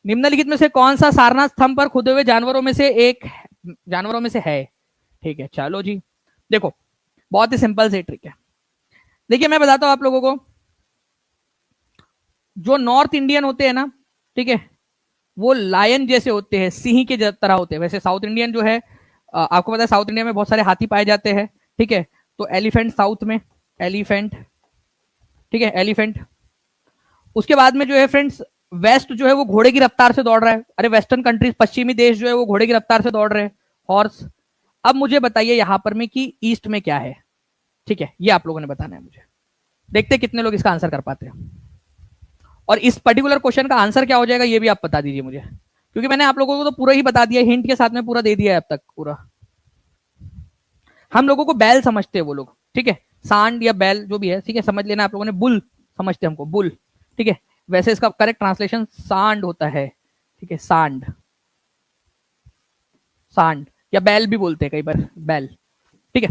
निम्नलिखित में से कौन सा सारनाथ स्तंभ पर खुदे हुए जानवरों में से है, ठीक है। चलो जी देखो, बहुत ही सिंपल से ट्रिक है। देखिए मैं बताता हूं आप लोगों को, जो नॉर्थ इंडियन होते हैं ना, ठीक है, वो लायन जैसे होते हैं, सिंह के तरह होते हैं। वैसे साउथ इंडियन जो है, आपको पता है साउथ इंडिया में बहुत सारे हाथी पाए जाते हैं, ठीक है, तो एलिफेंट साउथ में, एलिफेंट, ठीक है, एलिफेंट। उसके बाद में जो है फ्रेंड्स वेस्ट जो है वो घोड़े की रफ्तार से दौड़ रहा है, अरे वेस्टर्न कंट्रीज, पश्चिमी देश जो है वो घोड़े की रफ्तार से दौड़ रहे हैं, हॉर्स। अब मुझे बताइए यहां पर में कि ईस्ट में क्या है, ठीक है, ये आप लोगों ने बताना है मुझे। देखते हैं कितने लोग इसका आंसर कर पाते हैं। और इस पर्टिकुलर क्वेश्चन का आंसर क्या हो जाएगा ये भी आप बता दीजिए मुझे, क्योंकि मैंने आप लोगों को तो पूरा ही बता दिया, हिंट के साथ में पूरा दे दिया है अब तक पूरा। हम लोगों को बैल समझते हैं वो लोग, ठीक है, सांड या बैल जो भी है, ठीक है, समझ लेना आप लोगों ने, बुल समझते हैं हमको, बुल, ठीक है, वैसे इसका करेक्ट ट्रांसलेशन सांड होता है, ठीक है, सांड, सांड या बैल भी बोलते हैं कई बार, बैल, ठीक है।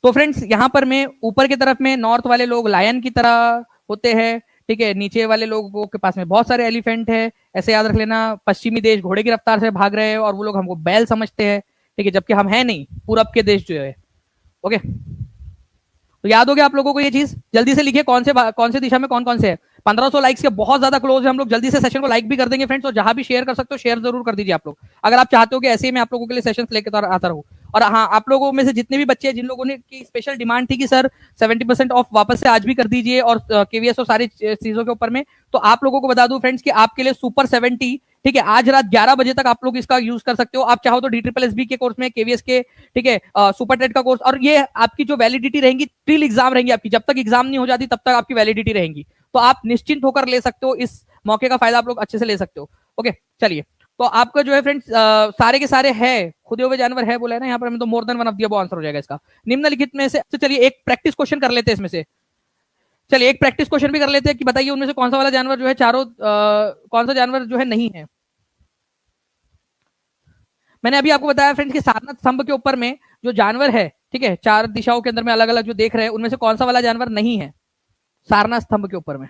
तो फ्रेंड्स यहां पर में ऊपर की तरफ में नॉर्थ वाले लोग लायन की तरह होते हैं, ठीक है, नीचे वाले लोगों के पास में बहुत सारे एलिफेंट है, ऐसे याद रख लेना। पश्चिमी देश घोड़े की रफ्तार से भाग रहे हैं और वो लोग हमको बैल समझते हैं, ठीक है, जबकि हम है नहीं, पूरब के देश जो है, ओके। तो याद हो गया आप लोगों को ये चीज, जल्दी से लिखिए कौन से दिशा में कौन कौन से है। 1500 लाइक्स के बहुत ज्यादा क्लोज है हम लोग, जल्दी से सेशन को लाइक भी कर देंगे फ्रेंड्स, और जहां भी शेयर कर सकते हो शेयर जरूर कर दीजिए आप लोग, अगर आप चाहते हो कि ऐसे ही मैं आप लोगों के लिए सेशन लेकर आता रहूं। और हाँ, आप लोगों में से जितने भी बच्चे हैं जिन लोगों ने की स्पेशल डिमांड थी कि सर 70% ऑफ वापस से आज भी कर दीजिए और केवीएस और सारी चीजों के ऊपर में, तो आप लोगों को बता दूं फ्रेंड्स कि आपके लिए सुपर 70, ठीक है, आज रात 11 बजे तक आप लोग इसका यूज कर सकते हो। आप चाहो तो DSSB के कोर्स में, केवीएस के, ठीक है, सुपर टेट का कोर्स, और ये आपकी जो वैलिडिटी रहेंगी टिल एग्जाम रहेंगी आपकी, जब तक एग्जाम नहीं हो जाती तब तक आपकी वैलिडिटी रहेंगी, तो आप निश्चिंत होकर ले सकते हो, इस मौके का फायदा आप लोग अच्छे से ले सकते हो, ओके। चलिए, तो आपका जो है फ्रेंड्स सारे के सारे है, खुदे हुए जानवर है बोला है ना यहाँ पर, मैं तो मोर देन वन ऑफ दिया, वो आंसर हो जाएगा इसका निम्नलिखित में से। चलिए एक प्रैक्टिस क्वेश्चन कर लेते हैं इसमें से, चलिए एक प्रैक्टिस क्वेश्चन भी कर लेते हैं कि बताइए उनमें से कौन सा वाला जानवर जो है चारों कौन सा जानवर जो है नहीं है। मैंने अभी आपको बताया फ्रेंड्स कि सारनाथ स्तंभ के ऊपर में जो जानवर है, ठीक है, चार दिशाओं के अंदर में अलग अलग जो देख रहे हैं, उनमें से कौन सा वाला जानवर नहीं है सारनाथ स्तंभ के ऊपर में।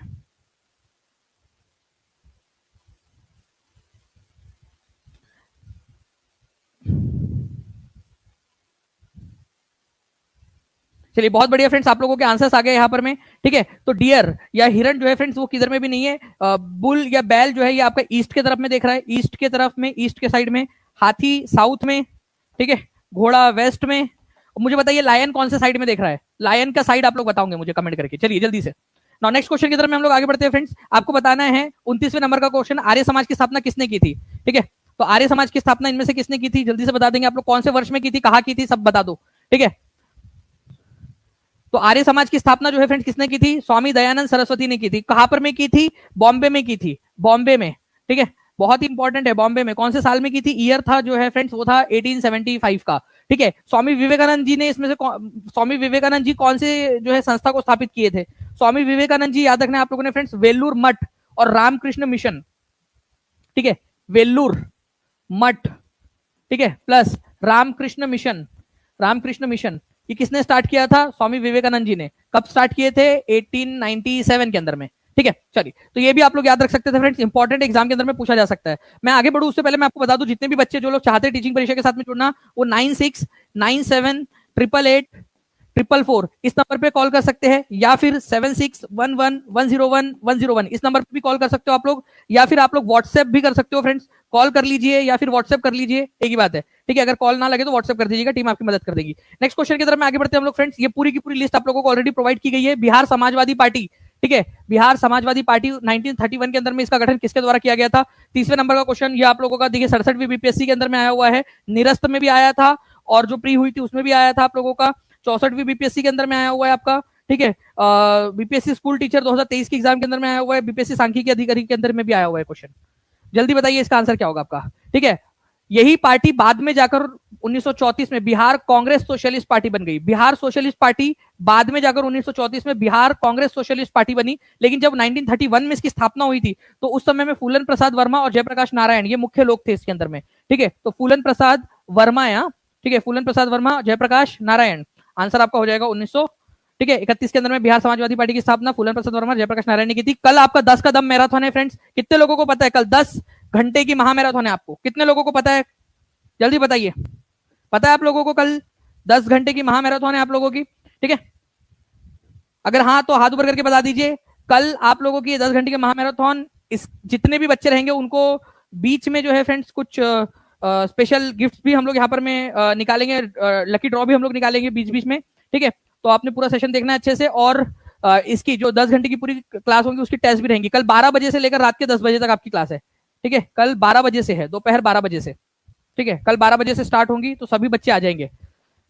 चलिए बहुत बढ़िया फ्रेंड्स, आप लोगों के आंसर्स आ गए यहाँ पर में, ठीक है। तो डियर या हिरण जो है फ्रेंड्स वो किधर में भी नहीं है, बुल या बैल जो है ये आपका ईस्ट के तरफ में देख रहा है, ईस्ट के तरफ में, ईस्ट के साइड में, हाथी साउथ में, ठीक है, घोड़ा वेस्ट में। मुझे बताइए लायन कौन से साइड में देख रहा है, लायन का साइड आप लोग बताओगे मुझे कमेंट करके। चलिए जल्दी से नाउ नेक्स्ट क्वेश्चन की तरफ में हम लोग आगे बढ़ते हैं फ्रेंड्स। आपको बताना है 29वें नंबर का क्वेश्चन, आर्य समाज की स्थापना किसने की थी, ठीक है। तो आर्य समाज की स्थापना इनमें से किसने की थी, जल्दी से बता देंगे आप लोग, कौन से वर्ष में की थी, कहाँ की थी, सब बता दो, ठीक है। तो आर्य समाज की स्थापना जो है फ्रेंड्स किसने की थी, स्वामी दयानंद सरस्वती ने की थी। कहां पर में की थी, बॉम्बे में की थी, बॉम्बे में, ठीक है, बहुत ही इंपॉर्टेंट है, बॉम्बे में। कौन से साल में की थी, ईयर था जो है फ्रेंड्स वो था 1875 का, ठीक है। स्वामी विवेकानंद जी ने इसमें से स्वामी विवेकानंद जी कौन से जो है संस्था को स्थापित किए थे, स्वामी विवेकानंद जी याद रखना आप लोगों ने फ्रेंड्स, वेल्लूर मठ और रामकृष्ण मिशन, ठीक है, वेल्लूर मठ, ठीक है, plus Ramakrishna Mission, Ramakrishna Mission ये किसने स्टार्ट किया था, स्वामी विवेकानंद जी ने। कब स्टार्ट किए थे, 1897 के अंदर में, ठीक है। चलिए तो ये भी आप लोग याद रख सकते थे फ्रेंड्स, इंपॉर्टेंट एग्जाम के अंदर में पूछा जा सकता है। मैं आगे बढ़ू उससे पहले मैं आपको बता दूं, जितने भी बच्चे जो लोग चाहते हैं टीचिंग परीक्षा के साथ में जुड़ना, वो 96978844 इस नंबर पे कॉल कर सकते हैं, या फिर 7611101101 इस नंबर पे भी कॉल कर सकते हो आप लोग, या फिर आप लोग व्हाट्सएप भी कर सकते हो फ्रेंड्स, कॉल कर लीजिए या फिर व्हाट्सएप कर लीजिए, एक ही बात है, ठीक है। अगर कॉल ना लगे तो व्हाट्सएप कर दीजिएगा, टीम आपकी मदद कर देगी। नेक्स्ट क्वेश्चन की तरफ में आगे बढ़ते हैं हम लोग फ्रेंड्स। ये पूरी की पूरी लिस्ट आप लोगों को ऑलरेडी प्रोवाइड की गई है। बिहार समाजवादी पार्टी, ठीक है, बिहार समाजवादी पार्टी 1931 के अंदर में इसका गठन किसके द्वारा किया गया था। 30वें नंबर का क्वेश्चन ये आप लोगों का देखिए, 67वीं बीपीएससी के अंदर में आया हुआ है, निरस्त में भी आया था और जो प्री हुई थी उसमें भी आया था आप लोगों का, 64वीं बीपीएससी के अंदर में आया हुआ है आपका, ठीक है। बीपीएससी स्कूल टीचर 2023 के एग्जाम के अंदर में आया हुआ है, बीपीएससी सांख्यिकी अधिकारी के अंदर में भी आया हुआ है क्वेश्चन। जल्दी बताइए इसका आंसर क्या होगा आपका, ठीक है। यही पार्टी बाद में जाकर 1934 में बिहार कांग्रेस सोशलिस्ट पार्टी बन गई। बिहार सोशलिस्ट पार्टी बाद में जाकर 1934 में बिहार कांग्रेस सोशलिस्ट पार्टी बनी, लेकिन जब 1931 में इसकी स्थापना हुई थी तो उस समय में फूलन प्रसाद वर्मा और जयप्रकाश नारायण ये मुख्य लोग थे इसके अंदर में, ठीक है। तो फूलन प्रसाद वर्मा या, ठीक है, फूलन प्रसाद वर्मा, जयप्रकाश नारायण, आंसर आपका हो जाएगा 1900, ठीक है, 31 के अंदर में बिहार समाजवादी पार्टी की स्थापना फूलन प्रसाद वर्मा, जयप्रकाश नारायण ने की थी। कल आपका 10 का दम मैराथन है फ्रेंड्स, कितने लोगों को पता है कल 10 घंटे की महामैराथन है, आपको कितने लोगों को पता है, जल्दी बताइए, पता है आप लोगों को कल 10 घंटे की महामैराथन है आप लोगों की, ठीक है। अगर हाँ तो हाथ ऊपर करके बता दीजिए, कल आप लोगों की 10 घंटे की महामैराथन, इस जितने भी बच्चे रहेंगे उनको बीच में जो है फ्रेंड्स कुछ स्पेशल गिफ्ट्स भी हम लोग यहाँ पर में निकालेंगे, लकी ड्रॉ भी हम लोग निकालेंगे बीच बीच में, ठीक है। तो आपने पूरा सेशन देखना है अच्छे से, और इसकी जो 10 घंटे की पूरी क्लास होगी उसकी टेस्ट भी रहेंगी। कल 12 बजे से लेकर रात के 10 बजे तक आपकी क्लास है, ठीक है, कल 12 बजे से है, दोपहर 12 बजे से, ठीक है, कल 12 बजे से स्टार्ट होंगी, तो सभी बच्चे आ जाएंगे।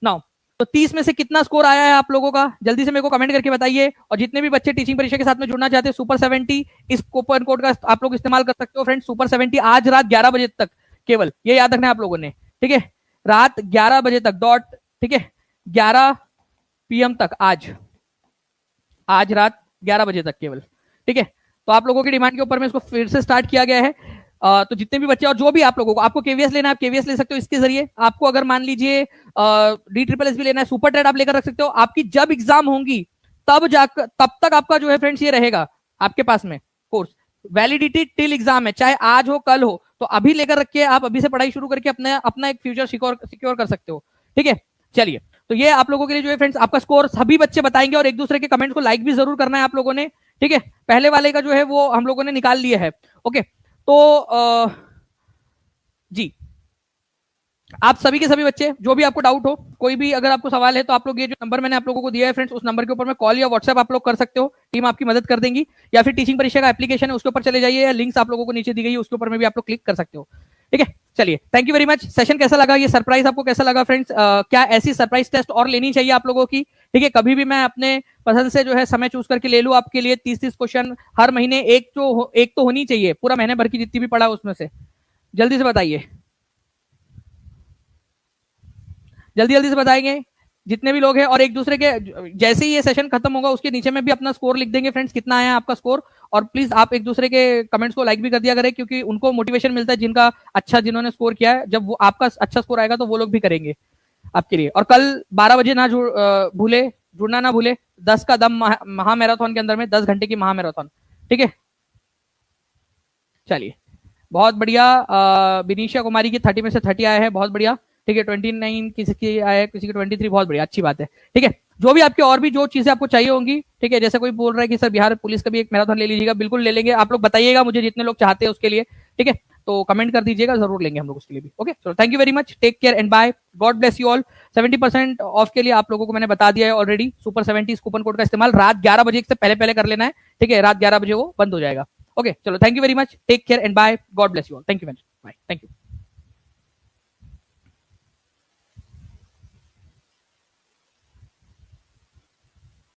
नाउ तो 30 में से कितना स्कोर आया है आप लोगों का, जल्दी से मेरे को कमेंट करके बताइए। और जितने भी बच्चे टीचिंग परीक्षा के साथ में जुड़ना चाहते हैं, सुपर 70 इस कूपन कोड का आप लोग इस्तेमाल कर सकते हो फ्रेंड्स। सुपर 70 आज रात 11 बजे तक केवल, ये याद रखना है आप लोगों ने, ठीक है, रात 11 बजे तक डॉट, ठीक है, 11 PM तक, आज रात 11 बजे तक केवल, ठीक है। तो आप लोगों की डिमांड के ऊपर में इसको फिर से स्टार्ट किया गया है। तो जितने भी बच्चे और जो भी आप लोगों को, आपको केवीएस लेना है, आप केवीएस ले सकते हो इसके जरिए। आपको अगर मान लीजिए DSSS भी लेना है, सुपर टेट आप लेकर रख सकते हो। आपकी जब एग्जाम होंगी तब तक आपका जो है फ्रेंड्स ये रहेगा आपके पास में कोर्स, वैलिडिटी टिल एग्जाम है, चाहे आज हो कल हो, तो अभी लेकर रखिए, आप अभी से पढ़ाई शुरू करके अपना एक फ्यूचर सिक्योर कर सकते हो, ठीक है। चलिए, तो ये आप लोगों के लिए जो है फ्रेंड्स आपका स्कोर सभी बच्चे बताएंगे, और एक दूसरे के कमेंट को लाइक भी जरूर करना है आप लोगों ने, ठीक है। पहले वाले का जो है वो हम लोगों ने निकाल लिया है, ओके। तो जी, आप सभी के सभी बच्चे, जो भी आपको डाउट हो, कोई भी अगर आपको सवाल है, तो आप लोग ये जो नंबर मैंने आप लोगों को दिया है फ्रेंड्स, उस नंबर के ऊपर में कॉल या व्हाट्सएप आप लोग कर सकते हो, टीम आपकी मदद कर देंगी। या फिर टीचिंग परीक्षा का एप्लीकेशन है, उसके ऊपर चले जाइए, लिंक्स आप लोगों को नीचे दी गई है, उसके ऊपर में भी आप लोग क्लिक कर सकते हो, ठीक है। चलिए, thank you very much. Session कैसा लगा, ये सरप्राइज आपको कैसा लगा फ्रेंड्स? क्या ऐसी सरप्राइज टेस्ट और लेनी चाहिए आप लोगों की, ठीक है। कभी भी मैं अपने पसंद से जो है समय चूज करके ले लूं आपके लिए 30-30 क्वेश्चन हर महीने, एक तो होनी चाहिए पूरा महीने भर की जितनी भी पढ़ा उसमें से। जल्दी से बताइए, जल्दी से बताएंगे जितने भी लोग हैं। और एक दूसरे के, जैसे ही ये सेशन खत्म होगा उसके नीचे में भी अपना स्कोर लिख देंगे फ्रेंड्स, कितना आया आपका स्कोर। और प्लीज आप एक दूसरे के कमेंट्स को लाइक भी कर दिया करें, क्योंकि उनको मोटिवेशन मिलता है, जिन्होंने स्कोर किया है, जब वो आपका अच्छा स्कोर आएगा तो वो लोग भी करेंगे आपके लिए। और कल 12 बजे ना जुड़ना ना भूले, 10 का दम महामैराथन के अंदर में, 10 घंटे की महामैराथन, ठीक है। चलिए, बहुत बढ़िया। बिनीशा कुमारी की 30 में से 30 आया है, बहुत बढ़िया, ठीक है। 29 किसी की आया है, किसी की 23, बहुत बढ़िया, अच्छी बात है, ठीक है। जो भी आपके और भी जो चीजें आपको चाहिए होंगी, ठीक है, जैसे कोई बोल रहा है कि सर बिहार पुलिस का भी एक मैराथन ले लीजिएगा, बिल्कुल ले लेंगे। आप लोग बताइएगा मुझे, जितने लोग चाहते हैं उसके लिए, ठीक है, तो कमेंट कर दीजिएगा, जरूर लेंगे हम लोग उसके लिए भी, ओके। चलो, thank you very much, take care and bye, God bless you all. 70% off के लिए आप लोगों को मैंने बता दिया है ऑलरेडी। सुपर 70 कूपन कोड का इस्तेमाल रात 11 बजे से पहले कर लेना है, ठीक है, रात 11 बजे वो बंद हो जाएगा, ओके। चलो, thank you very much, take care and bye, God bless you all, thank you very much, bye, thank you.